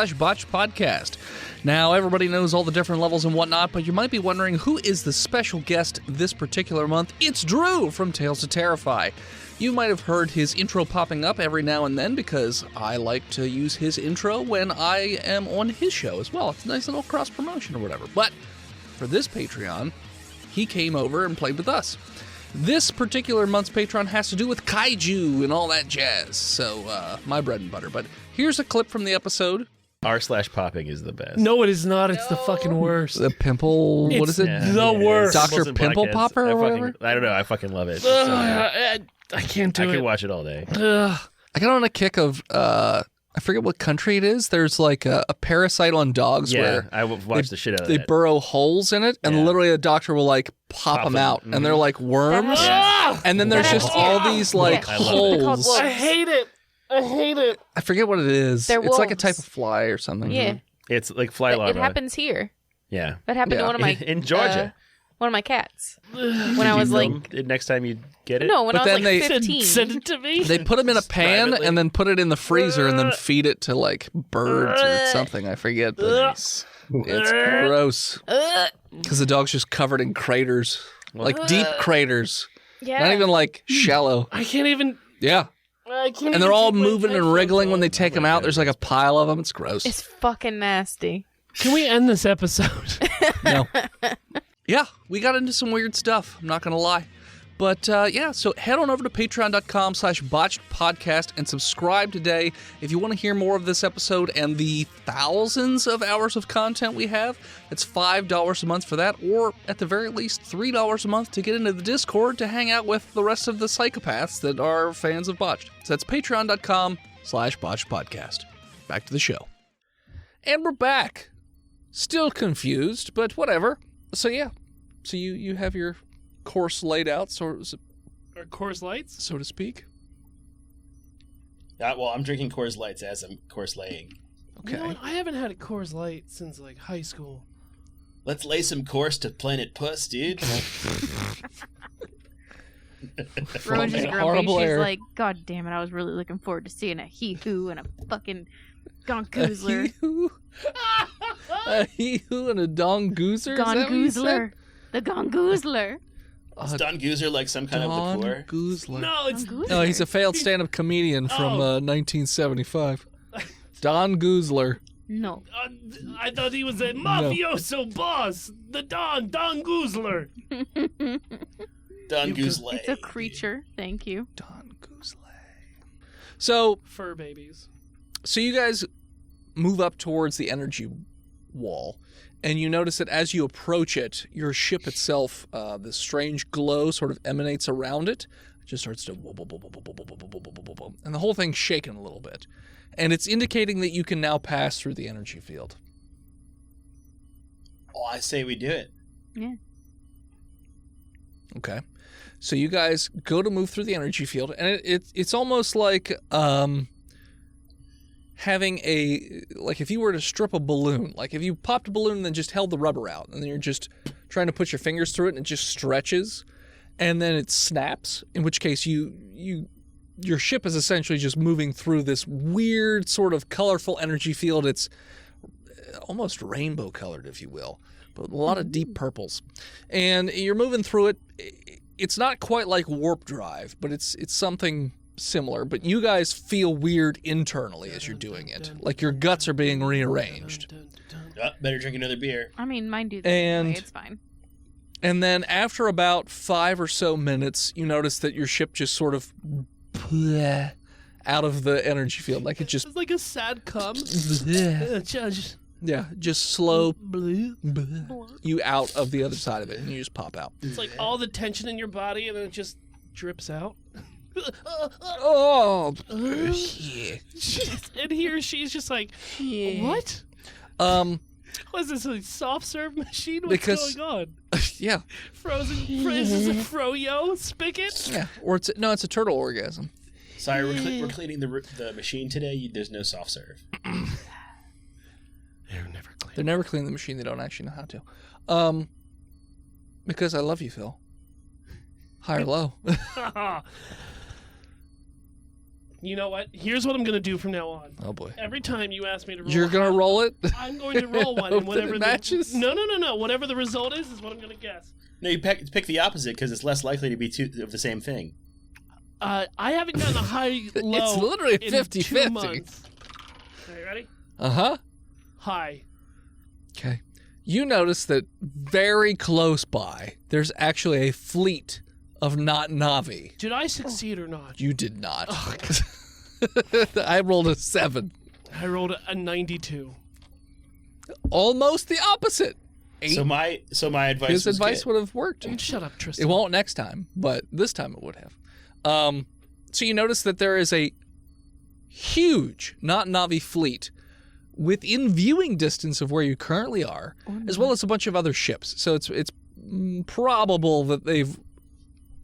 patreon.com/botchedpodcast. Now, everybody knows all the different levels and whatnot, but you might be wondering who is the special guest this particular month. It's Drew from Tales to Terrify. You might have heard his intro popping up every now and then because I like to use his intro when I am on his show as well. It's a nice little cross-promotion or whatever. But for this Patreon, he came over and played with us. This particular month's Patreon has to do with kaiju and all that jazz, so my bread and butter. But here's a clip from the episode. r/popping is the best. No, it is not. It's the fucking worst. The pimple, what is it? the worst. Dr. Wilson Pimple podcast. Popper or whatever? I don't know. I fucking love it. I can't do I it. could watch it all day. Ugh. I got on a kick of, I forget what country it is. There's like a parasite on dogs Yeah, where I watched the shit out of they that. burrow holes in it, and Yeah. literally a doctor will like pop them them. out, and they're like worms. Ah! And then there's That just happens- all these like I love it. holes. They're called I hate it. I hate it. I forget what it is. They're It's like a wolves. type of fly or something. Yeah, It's like fly it larvae. happens here. Yeah. That happened Yeah. to one of my In Georgia. one of my cats Did when I you was like film it next time you get it? no, when But I was then like they- 15. Send it to me. They put them in a pan Privately. and then put it in the freezer and then feed it to like birds or something. I forget, but it's gross because the dog's just covered in craters, like deep craters, Yeah, not even like shallow. I can't even. Yeah, I can't. and they're even all keep my moving and headphones wriggling when on. they take them out. There's like a pile of them. It's gross. it's fucking nasty. Can we end this episode? No. Yeah, we got into some weird stuff. I'm not gonna lie. But yeah, so head on over to patreon.com/botchedpodcast and subscribe today if you want to hear more of this episode and the thousands of hours of content we have. It's $5 a month for that, or at the very least $3 a month to get into the Discord to hang out with the rest of the psychopaths that are fans of Botched. So that's patreon.com/botchedpodcast. Back to the show. And we're back. Still confused, but whatever. So yeah, so you have your course laid out, so Or Coors Lights? to speak. Well, I'm drinking Coors Lights as I'm course laying. Okay. You know what? I haven't had a Coors Light since like high school. Let's lay some course to Planet Puss, dude. Rowan's just a grumpy. horrible She's air. like, God damn it! I was really looking forward to seeing a he-who and a fucking gongoozler. A he-who and a dongoozler? Is that what you said? Gongoozler. The gongoozler. Is Don Goozer like some kind of liqueur? Dongoozler. No, it's Gongoozler. No, he's a failed stand-up comedian from Oh. 1975. Don Goozler. No. I thought he was a mafioso boss. The Don Goozler. Don Goozley. It's a creature. Thank you. Don Goozler. So Fur babies. you guys move up towards the energy wall, and you notice that as you approach it, your ship itself, this strange glow sort of emanates around it. It just starts to and the whole thing's shaking a little bit. And it's indicating that you can now pass through the energy field. Oh, I say we do it. Yeah. Okay. So you guys go to move through the energy field, and it's almost like having like if you were to strip a balloon, like if you popped a balloon and then just held the rubber out, and then you're just trying to put your fingers through it, and it just stretches, and then it snaps, in which case your ship is essentially just moving through this weird sort of colorful energy field. It's almost rainbow colored, if you will, but a lot of deep purples. And you're moving through it. It's not quite like warp drive, but it's something similar. But you guys feel weird internally as you're doing it. Like your guts are being rearranged. Oh, better drink another beer. I mean, mine do that And- anyway. It's fine. And then after about 5 or so minutes, you notice that your ship just sort of out of the energy field. Like it just It's like a sad cum. Judge. Yeah, just slow you out of the other side of it, and you just pop out. It's like all the tension in your body, and then it just drips out. Oh, yeah. And he or she's just like, what? Was this a soft serve machine? What's Because- going on? Yeah, Is this a froyo spigot? yeah. Or it's a turtle orgasm. Sorry, we're cleaning the machine today. There's no soft serve. They're never clean. They're never cleaning the machine. They don't actually know how to. Because I love you, Phil. High or low? You know what? Here's what I'm going to do from now on. Oh boy. Every time you ask me to roll You're gonna roll it? I'm going to roll one, Hope and that whatever it matches? No. Whatever the result is what I'm going to guess. No, you pick the opposite because it's less likely to be two of the same thing. I haven't gotten a high low. It's literally in 50-50. 2 months. Are you ready? Uh-huh. High. Okay. You notice that very close by, there's actually a fleet of not Navi. Did I succeed or not? You did not. I rolled a 7. I rolled a 92. Almost the opposite. 8. So my advice. His was advice get- would have worked. Shut up, Tristan. It won't next time, but this time it would have. So you notice that there is a huge not Navi fleet within viewing distance of where you currently are, as well as a bunch of other ships. So it's probable that they've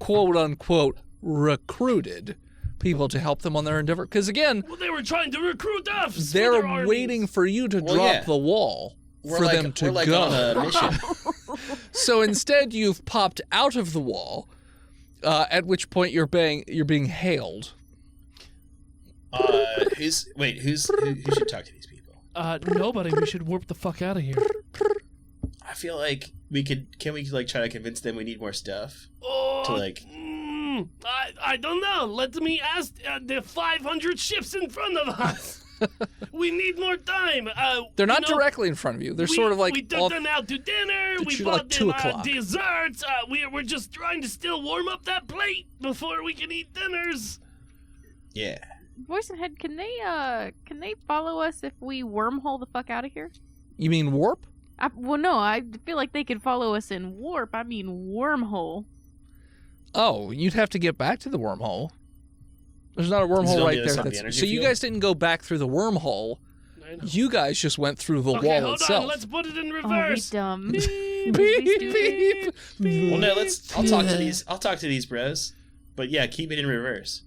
quote unquote recruited people to help them on their endeavor. Because again, Well, they were trying to recruit us. for they're their armies. waiting for you to Well, drop yeah. the wall We're for like, them to we're like go. on a mission. So instead, you've popped out of the wall. At which point you're being hailed. Who should talk to these people? Nobody. We should warp the fuck out of here. I feel like can we like try to convince them we need more stuff Oh, to like. I don't know. Let me ask the 500 ships in front of us. We need more time. They're not you know, directly in front of you. They're we, sort of like we took off- them out to dinner. It's We usually like bought 2 them o'clock. desserts. We're just trying to still warm up that plate before we can eat dinners. Yeah. Voice and Head, can they follow us if we wormhole the fuck out of here? You mean warp? Well, no, I feel like they could follow us in warp. I mean wormhole. Oh, you'd have to get back to the wormhole. There's not a Is it wormhole on right the other there. side of the That's, energy so you field? guys didn't go back through the wormhole. I know. You guys just went through the Okay, wall hold itself. on. Let's put it in Oh, we reverse. dumb. Beep, beep, beep. Well, no. I'll talk to these. I'll talk to these bros. But yeah, keep it in reverse.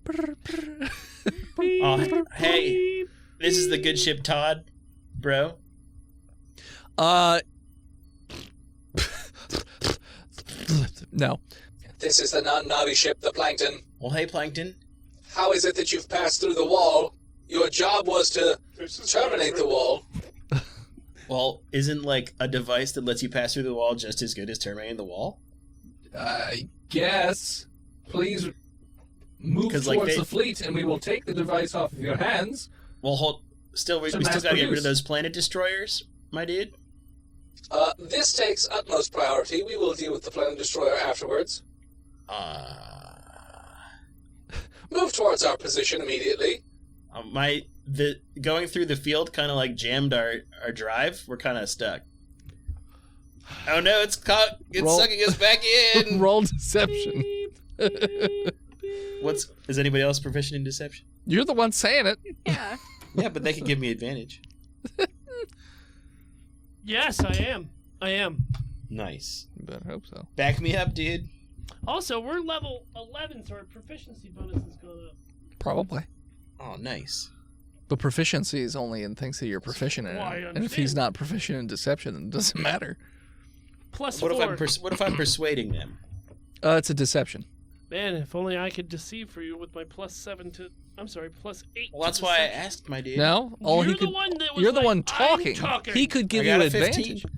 Oh, hey, this is the good ship, Todd, bro. No. This is the non-Navi ship, the Plankton. Well, hey, Plankton. How is it that you've passed through the wall? Your job was to terminate the wall. Well, isn't like a device that lets you pass through the wall just as good as terminating the wall? I guess. Please move 'Cause, towards like, the fleet, and we will take the device off of your hands. Well, we To still gotta mass get rid produce. of those planet destroyers, my dude. This takes utmost priority. We will deal with the planet destroyer afterwards. Move towards our position immediately. Going through the field kind of like jammed our drive. We're kind of stuck. Oh no, it's Roll. sucking us back in. Roll deception. Is anybody else proficient in deception? You're the one saying it. Yeah. Yeah, but they can give me advantage. Yes, I am. Nice. You better hope so. Back me up, dude. Also, we're level 11, so our proficiency bonus is going up. Probably. Oh, nice. But proficiency is only in things that you're proficient in. Well, I And if he's understand. not proficient in deception, then it doesn't matter. Plus What 4. if I'm persuading them? It's a deception. Man, if only I could deceive for you with my +7 to... I'm sorry, +8. Well, that's why I asked, my dude. No? All You're he could, the one that was you're the like, one "I'm talking. talking." He could give I you got a advantage. 15.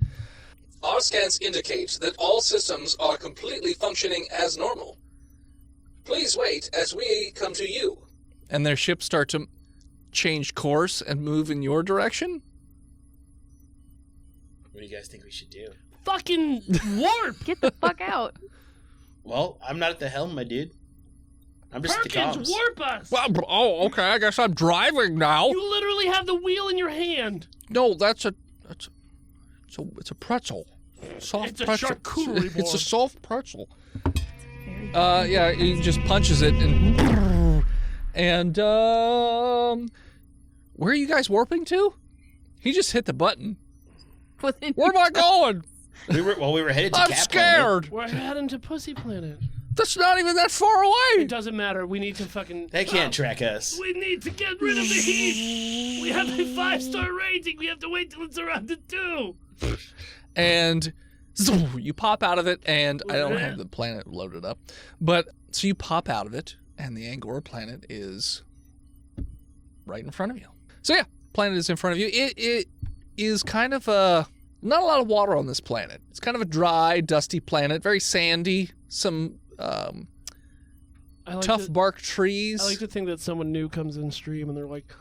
Our scans indicate that all systems are completely functioning as normal. Please wait as we come to you. And their ships start to change course and move in your direction? What do you guys think we should do? Fucking warp! Get the fuck out. Well, I'm not at the helm, my dude. I'm just at the Perkins, comms. warp us! Okay, I guess I'm driving now. You literally have the wheel in your hand. No, that's a It's a pretzel. Soft It's a pretzel. charcuterie It's a board. soft pretzel. Very Yeah, he just punches it and where are you guys warping to? He just hit the button. Within Where am I going? We were headed to I'm Cat Planet. scared. We're heading to Pussy Planet. That's not even that far away. It doesn't matter. We need to fucking. They can't track us. We need to get rid of the heat. We have a 5-star rating. We have to wait till it's around to 2. And zoom, you pop out of it, and I don't have the planet loaded up, but so you pop out of it, and the Angora planet is right in front of you. So yeah, planet is in front of you. It is kind of not a lot of water on this planet. It's kind of a dry, dusty planet, very sandy, some I like tough to, bark trees. I like to think that someone new comes in stream and they're like,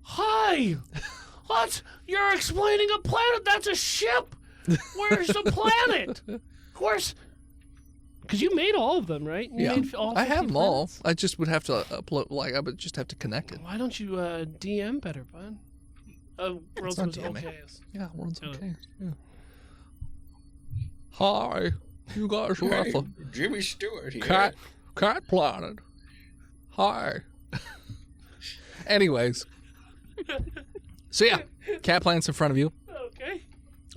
"Hi, what? You're explaining a planet? That's a ship. Where's the planet? Where's?" Because you made all of them, right? You Yeah. made all I have 50 them all. planets? I just would have to upload, I would just have to connect it. Why don't you DM better, bud? World's not Most DMing. okay. Yeah, world's Oh. okay. Yeah. Hi, you guys left a Jimmy Stewart here. cat planet. Hi. Anyways, so yeah, cat planet's in front of you. Okay.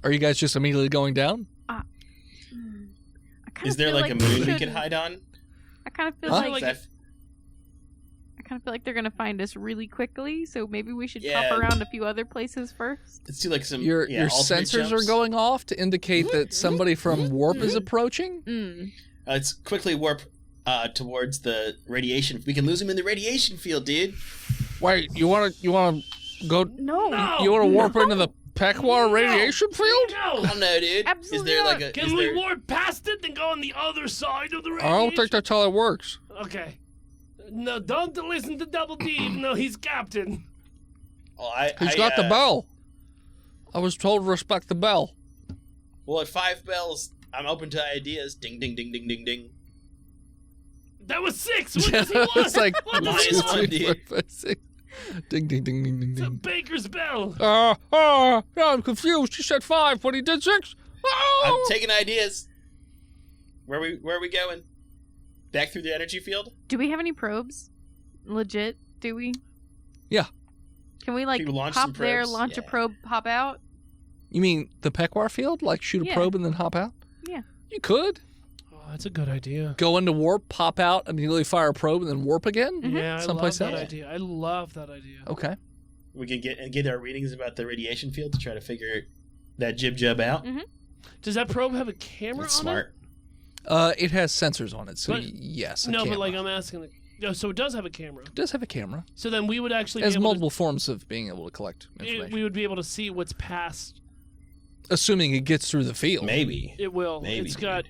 Are you guys just immediately going down? I kinda Is there feel like a moon we should- can hide on? I kind of feel Huh? like Is that- I kind of feel like they're gonna find us really quickly. So maybe we should Yeah. pop around a few other places first. Let's do like some Your alternate sensors jumps. are going off to indicate that somebody from warp is approaching. Mm. Let's quickly warp towards the radiation. We can lose him in the radiation field, dude. Wait, you want to go? No. No. You want to warp into the Pequar radiation field? Oh No. no, dude. Absolutely Is there like not. a? Can is we there... warp past it and go on the other side of the I radiation? don't think that's how it works. Okay. No, don't listen to Double D, even though he's captain. Well, He's got the bell. I was told to respect the bell. Well, at 5 bells, I'm open to ideas. Ding, ding, ding, ding, ding, ding. That was 6. What Yeah, does he want? it's like What does he minus want? one, dude. Ding, ding, ding, ding, ding, It's a ding. baker's bell. Yeah, I'm confused. He said 5, but he did 6. I'm Oh! taking ideas. Where are we going? Back through the energy field? Do we have any probes? Legit? Do we? Yeah. Can we like Can we launch some hop there, probes? launch a Yeah. probe, hop out? You mean the Pequar field? Like shoot a Yeah. probe and then hop out? Yeah. You could. Oh, that's a good idea. Go into warp, pop out, immediately fire a probe, and then warp again? Mhm. Yeah, I Someplace love that else? idea. I love that idea. Okay. We can get our readings about the radiation field to try to figure that jib out. Does that probe have a camera That's on smart. It has sensors on it, so But- yes. it? a No, but camera. like I'm asking. No, so it does have a camera. It does have a camera. So then we would actually It has be able multiple forms of being able to collect to, information. we would be able to see what's past. Assuming it gets through the field. Maybe. It will. Maybe, It's dude. got.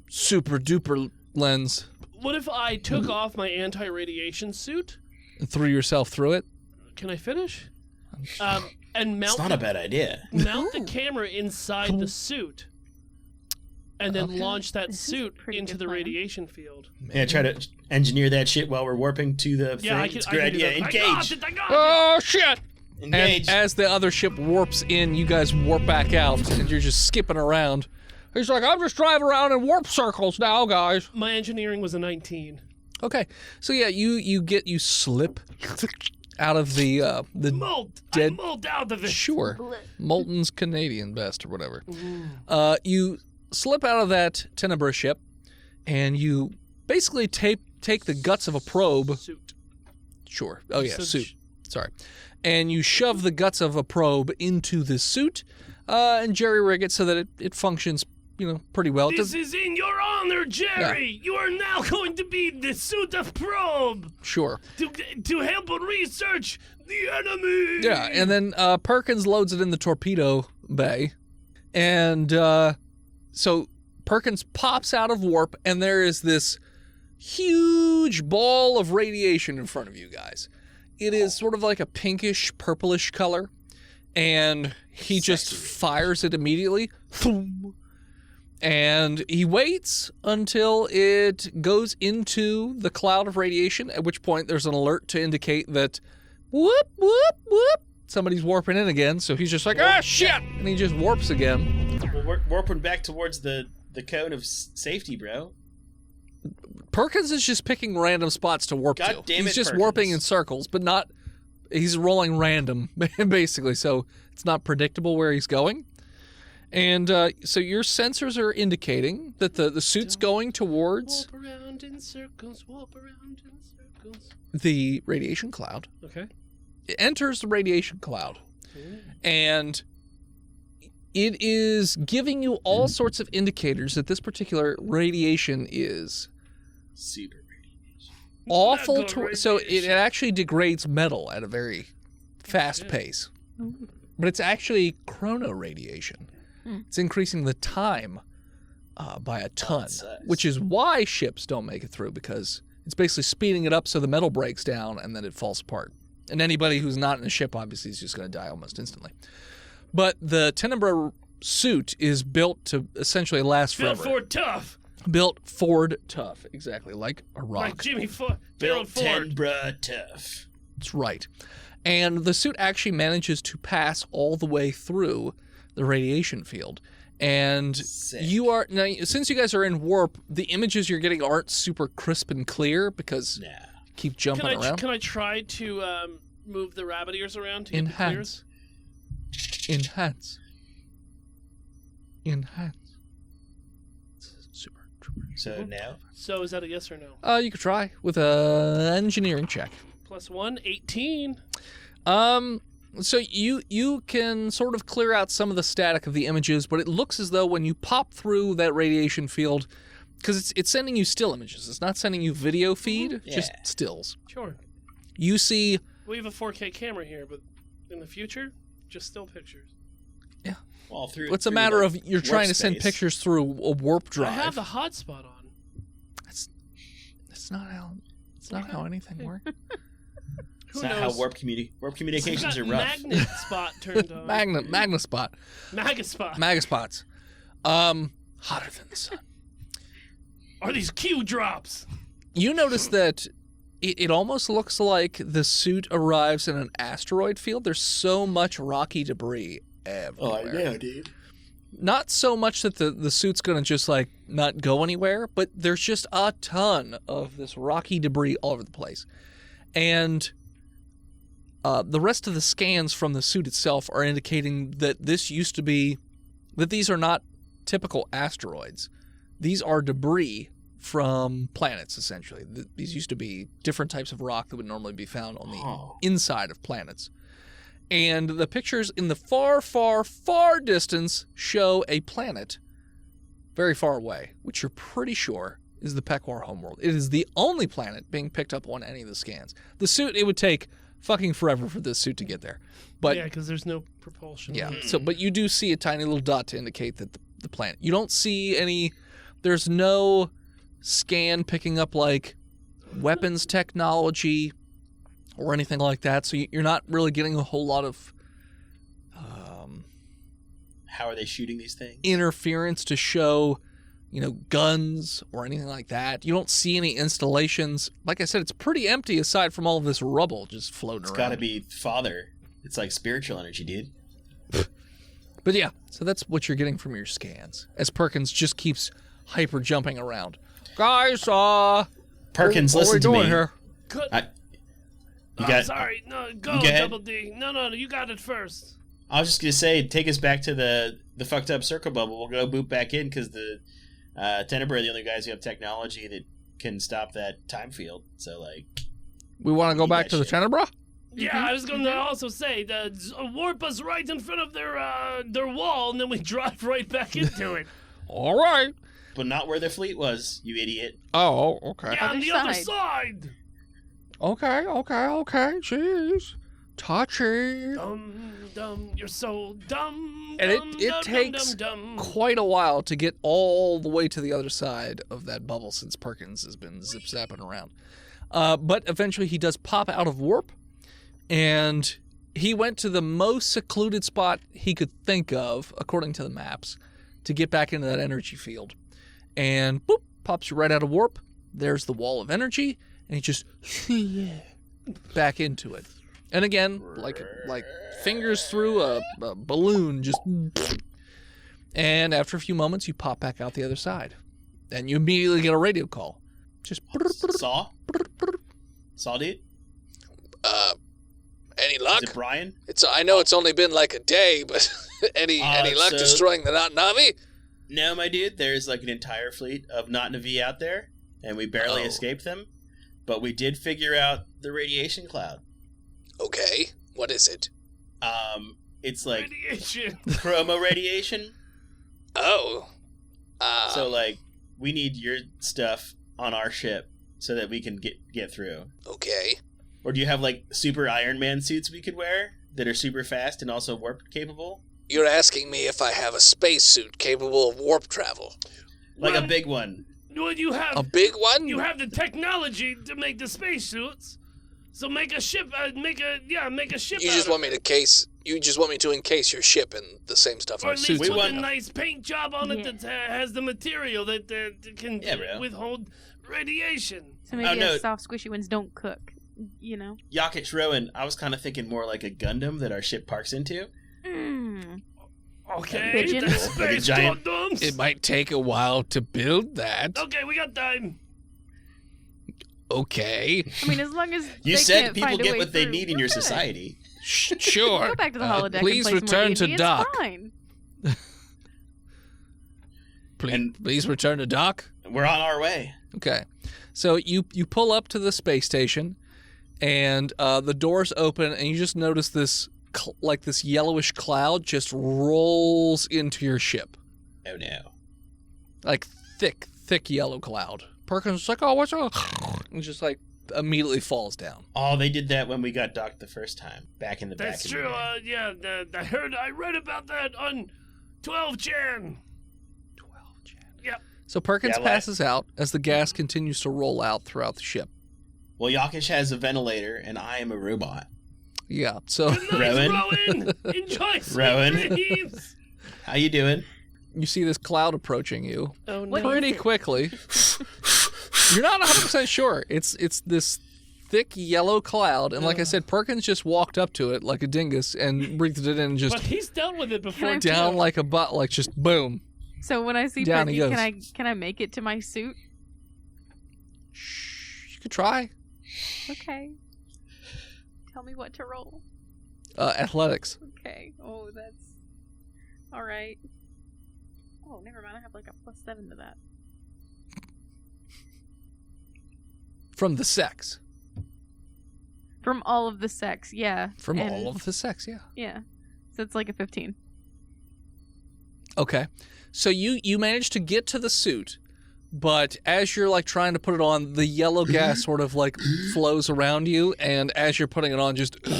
Super duper lens. What if I took off my anti-radiation suit? And threw yourself through it. Can I finish? And It's mount not a bad idea. mount the camera inside the suit, and then Okay. launch that This is a suit pretty into good the plan. radiation field. Yeah, try to engineer that shit while we're warping to the Yeah, thing. I can. It's a I good can do idea. that. I got Engage. it. I got it. Oh, shit! Engage. And as the other ship warps in, you guys warp back out, and you're just skipping around. He's like, I'm just driving around in warp circles now, guys. My engineering was a 19. Okay, so yeah, you slip out of the Mold. Dead- I mold out of it. sure, Molten's Canadian best or whatever. You slip out of that Tenebra ship, and you basically take the guts of a probe. Suit. Sure. Oh yeah, So suit. Sorry. And you shove the guts of a probe into this suit, and jerry rig it so that it functions, pretty well. It This does, is in your honor, Jerry. You are now going to be the suit of probe sure. to help research the enemy. Yeah, and then Perkins loads it in the torpedo bay, and so Perkins pops out of warp, and there is this huge ball of radiation in front of you guys. It is sort of like a pinkish, purplish color, and he just fires it immediately. Thum. And he waits until it goes into the cloud of radiation, at which point there's an alert to indicate that whoop, whoop, whoop, somebody's warping in again, so he's just like, ah, shit! And he just warps again. We're warping back towards the cone of safety, bro. Perkins is just picking random spots to warp God to. damn He's it, just Perkins. warping in circles, but not... He's rolling random, basically, so it's not predictable where he's going. And so your sensors are indicating that the suit's going towards Warp around in circles, warp around in circles. the radiation cloud. Okay. It enters the radiation cloud, and it is giving you all sorts of indicators that this particular radiation is Super. awful. Mega So it radiation. actually degrades metal at a very fast pace. But it's actually chrono radiation. It's increasing the time by a ton, sucks. which is why ships don't make it through, because it's basically speeding it up so the metal breaks down and then it falls apart. And anybody who's not in a ship obviously is just going to die almost instantly. But the Tenebra suit is built to essentially last Built forever. for tough. Built Ford tough, exactly, like a rock. Like Jimmy Ford. Built Gerald Ford. Tenebra tough. That's right. And the suit actually manages to pass all the way through the radiation field. And Sick. you are now, since you guys are in warp, the images you're getting aren't super crisp and clear because Nah. you keep jumping around. Can I try to move the rabbit ears around to get the clears? Enhance. Super. So now, So is that a yes or no? You could try with a engineering check. +1, 18. So you can sort of clear out some of the static of the images, but it looks as though when you pop through that radiation field, because it's sending you still images, it's not sending you video feed, just Yeah. stills. Sure. You see, We have a 4K camera here, but in the future, just still pictures. well, through. it's a through matter the of you're trying to send workspace. pictures through a warp drive. I have the hotspot on. It's not how anything works. It's Who not knows? how warp communications Got are rough. magnet spot turned on. Magnaspot. Magaspot. Magaspots. Hotter than the sun. Are these Q drops? You notice that it almost looks like the suit arrives in an asteroid field. There's so much rocky debris everywhere. dude. Not so much that the suit's going to just like not go anywhere, but there's just a ton of this rocky debris all over the place. And the rest of the scans from the suit itself are indicating that these are not typical asteroids. These are debris from planets, essentially. These used to be different types of rock that would normally be found on the inside of planets. And the pictures in the far, far, far distance show a planet very far away, which you're pretty sure is the Pequor homeworld. It is the only planet being picked up on any of the scans. The suit, it would take fucking forever for this suit to get there. But Yeah, because there's no propulsion. yeah, but you do see a tiny little dot to indicate that the planet. You don't see any. There's no scan picking up like weapons technology or anything like that. So you're not really getting a whole lot of How are they shooting these things? interference to show, guns or anything like that. You don't see any installations. Like I said, it's pretty empty aside from all of this rubble just floating It's around. got to be father. It's like spiritual energy, dude. But yeah, so that's what you're getting from your scans. As Perkins just keeps hyper jumping around. Guys, Perkins, what are we listen to doing me. here? Good. You got. Sorry. No, go, You go ahead. Double D. No, you got it first. I was just gonna say, take us back to the fucked up circle bubble. We'll go boot back in because the Tenebra are the only guys who have technology that can stop that time field. So like, We want to go You back got to the shit. Tenebra? Yeah, I was going to also say warp us right in front of their wall, and then we drive right back into it. All right. but not where the fleet was. You idiot. Oh, okay. Yeah, on Other the other side. side. Okay. Jeez. Touchy. Dumb, you're so dumb. And dumb, it dumb, takes dumb, dumb. quite a while to get all the way to the other side of that bubble since Perkins has been zip-zapping around. But eventually he does pop out of warp, and he went to the most secluded spot he could think of, according to the maps, to get back into that energy field. And boop, pops you right out of warp. There's the wall of energy, and he just back into it. And again, like fingers through a balloon, just. And after a few moments, you pop back out the other side, and you immediately get a radio call. Just Saw? Saw, dude? Any luck? Is it Brian? I know it's only been like a day, but any luck so- destroying the Navi? No, my dude. There's like an entire fleet of Navi out there, and we barely Oh. escaped them. But we did figure out the radiation cloud. Okay, what is it? It's like Radiation. chroma radiation. Oh. So like, we need your stuff on our ship so that we can get through. Okay. Or do you have like super Iron Man suits we could wear that are super fast and also warp capable? You're asking me if I have a spacesuit capable of warp travel. Like Well, a big one. Well, you have A big one? you have the technology to make the spacesuits. So make a ship. Make a ship. You out just of want me to encase your ship in the same stuff Or our at least suits We put are. a want- nice paint job on it Yeah. that has the material that can Yeah, bro. withhold radiation. So maybe Oh, no. soft, squishy ones don't cook. You know. Yakish Rowan, I was kind of thinking more like a Gundam that our ship parks into. Mm. Okay, Pigeon. the Like a space giant- condoms. It might take a while to build that. Okay, we got time. Okay. I mean, as long as You they said can't people find a get way what they through, need in we're your good. society. Sure. Go back to the holodeck. Please and play return some to more D&D. dock. It's fine. Please return to dock. We're on our way. Okay. So you pull up to the space station, and the doors open, and you just notice this this yellowish cloud just rolls into your ship, Oh no. like thick yellow cloud. Perkins is like, "Oh, what's wrong?" And just like immediately falls down. Oh, they did that when we got docked the first time. Back in the That's back. in true. the day. I read about that on 12chan. Yep. So Perkins Yeah, like- passes out as the gas continues to roll out throughout the ship. Well, Yakish has a ventilator, and I am a robot. Yeah. So Good night, Rowan? Rowan. Enjoy some Rowan? dreams. How you doing? you see this cloud approaching you Oh What no. pretty quickly. You're not 100% sure. It's this thick yellow cloud, and like I said, Perkins just walked up to it like a dingus and breathed it in and just But he's dealt with it before. I- down too. like a butt, like just boom. So when I see Down he Perky, goes. can I make it to my suit? Shh, you could try. Okay. Tell me what to roll. Athletics. Okay. Oh, that's all right. Oh, never mind. I have like a +7 to that. From the sex. From all of the sex, yeah. From And- all of the sex, yeah. Yeah. So it's like a 15. Okay. So you manage to get to the suit, but as you're like trying to put it on, the yellow gas sort of like flows around you, and as you're putting it on, just you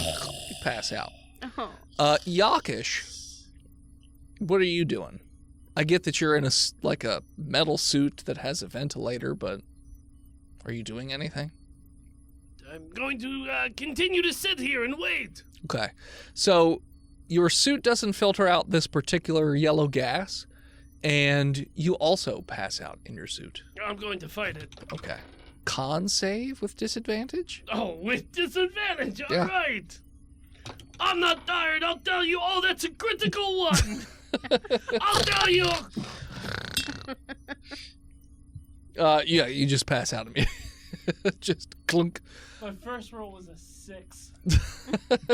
pass out. Oh. Yakish, what are you doing? I get that you're in like a metal suit that has a ventilator, but are you doing anything? I'm going to continue to sit here and wait. Okay. So your suit doesn't filter out this particular yellow gas, and you also pass out in your suit. I'm going to fight it. Okay. Con save with disadvantage? Oh, with disadvantage. All Yeah. right. I'm not tired. I'll tell you. Oh, that's a critical one. I'll tell you. Yeah, you just pass out immediately. Just clunk. My first roll was a 6.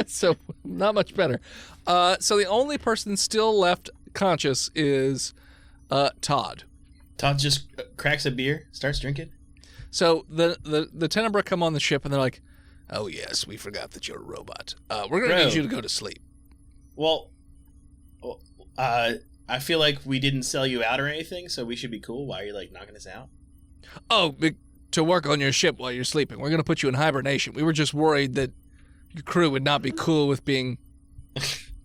So not much better. So the only person still left conscious is Todd. Todd just cracks a beer, starts drinking. So the Tenebra come on the ship and they're like, "Oh yes, we forgot that you're a robot. We're gonna Bro. need you to go to sleep." Well, I feel like we didn't sell you out or anything, so we should be cool. Why are you like knocking us out? Oh, to work on your ship while you're sleeping. We're gonna put you in hibernation. We were just worried that your crew would not be cool with being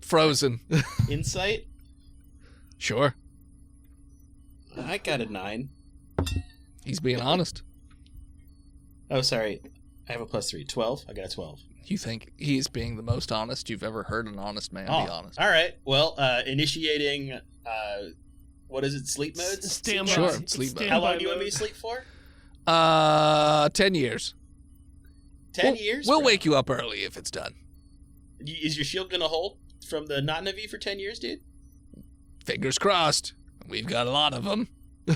frozen. Insight? Sure, I got a 9. he's being honest. Oh, sorry. I have a +3. 12? I got a 12. You think he's being the most honest you've ever heard an honest man be honest? All right. Well, initiating, what is it, sleep modes? Standby. Sure, sleep mode. How long do you want me to sleep for? 10 years. 10 years? We'll bro? wake you up early if it's done. Is your shield gonna hold from the Not-Navi for 10 years, dude? Fingers crossed. We've got a lot of them.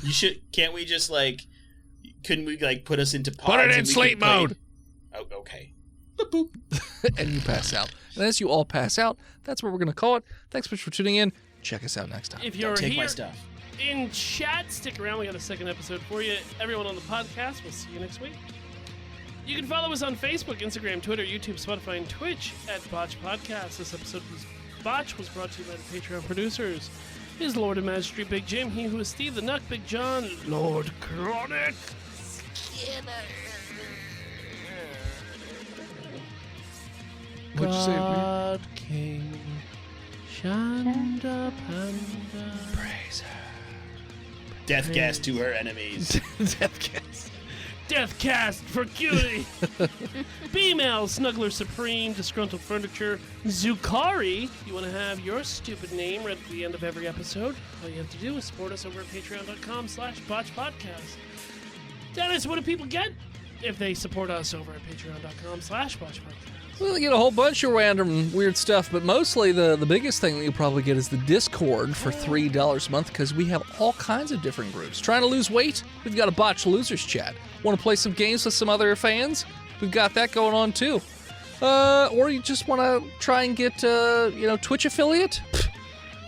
You should. Can't we just like? Couldn't we like put us into pods? Put it in and we sleep could play- mode. Oh, okay. Boop, boop. And you pass out. And as you all pass out, that's what we're going to call it. Thanks so much for tuning in. Check us out next time. If you're Don't take my here stuff. in chat, stick around. We got a second episode for you. Everyone on the podcast, we'll see you next week. You can follow us on Facebook, Instagram, Twitter, YouTube, Spotify, and Twitch at Botched Podcast. This episode was Botch was brought to you by the Patreon producers. His Lord and Magistrate Big Jim, he who is Steve the Nuck, Big John, Lord Chronic. What'd you say, God King, Shanda Panda. Praise her. Death gas to her enemies. Death kiss. Deathcast for cutie. B-Mail, Snuggler Supreme, Disgruntled Furniture, Zukari. You want to have your stupid name read at the end of every episode? All you have to do is support us over at patreon.com/botchpodcast. Dennis, what do people get if they support us over at patreon.com/botchpodcast? Well, you get a whole bunch of random weird stuff, but mostly the biggest thing that you'll probably get is the Discord for $3 a month, because we have all kinds of different groups. Trying to lose weight? We've got a Botched Losers chat. Want to play some games with some other fans? We've got that going on too. Or you just want to try and get, Twitch affiliate? Pfft,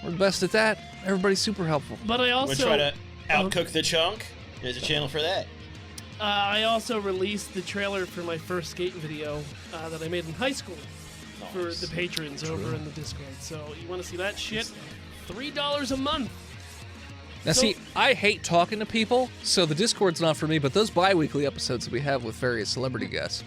we're the best at that. Everybody's super helpful. But I We're also trying to outcook the chunk. There's a channel for that. I also released the trailer for my first skating video that I made in high school for the patrons over in the Discord. So you want to see that shit? $3 a month. Now, see, I hate talking to people, so the Discord's not for me, but those bi-weekly episodes that we have with various celebrity guests,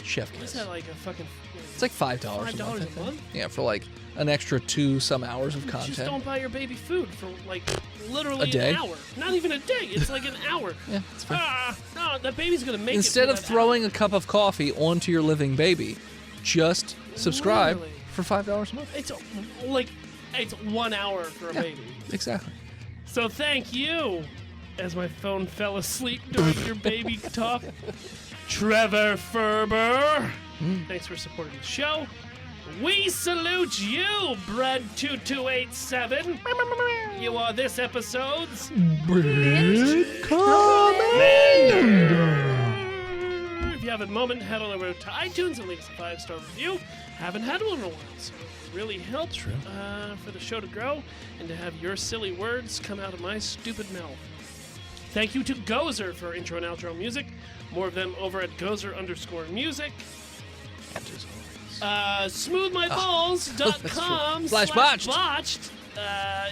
chef Is kiss. that like a fucking? It's like $5 a month. I $5 a think. month? Yeah, for like an extra 2-some hours of content. Just don't buy your baby food for like literally A day? an hour. Not even a day. It's like an hour. Yeah, it's fair. No, that baby's gonna make Instead it. of throwing a cup of coffee onto your living baby, just subscribe Literally. for $5 a month. it's 1 hour for a baby. Exactly. So thank you, as my phone fell asleep during your baby talk, Trevor Ferber. Thanks for supporting the show. We salute you, Bread2287. You are this episode's If you have a moment, head on over to iTunes and leave us a 5-star review. Haven't had one in a while, so it really helps for the show to grow and to have your silly words come out of my stupid mouth. Thank you to Gozer for intro and outro music. More of them over at Gozer_music. Smoothmyballs.com /botched.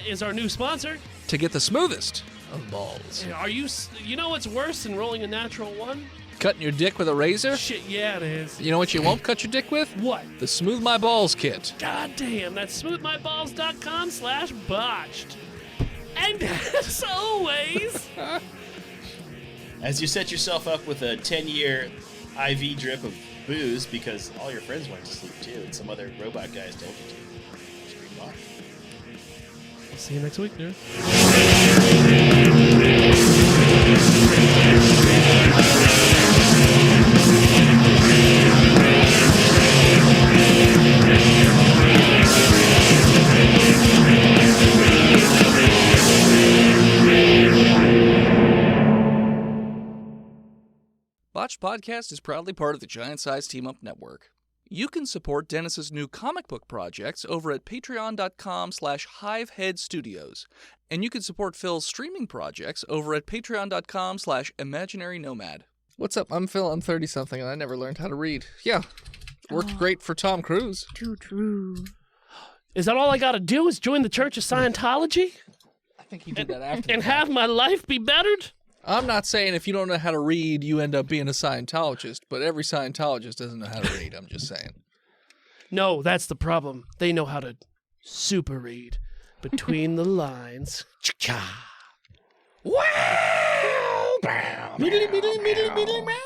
is our new sponsor. To get the smoothest of balls. Are you know what's worse than rolling a natural one? Cutting your dick with a razor? Shit, yeah, it is. You know what you won't cut your dick with? What? The Smooth My Balls kit. God damn, that's smoothmyballs.com/botched. And as always, As you set yourself up with a 10-year IV drip of booze because all your friends went to sleep too, and some other robot guys told you to. Scream off. I'll see you next week, dude. Botched Podcast is proudly part of the Giant Size Team Up Network. You can support Dennis's new comic book projects over at patreon.com/hiveheadstudios. And you can support Phil's streaming projects over at patreon.com/imaginarynomad. What's up? I'm Phil. I'm 30-something, and I never learned how to read. Yeah, worked great for Tom Cruise. Too true. Is that all I gotta do is join the Church of Scientology? I think he did that after. And have my life be bettered? I'm not saying if you don't know how to read, you end up being a Scientologist, but every Scientologist doesn't know how to read. I'm just saying. No, that's the problem. They know how to super read between the lines. Cha-cha. Wow! Middly, middly, middly, middly, meow.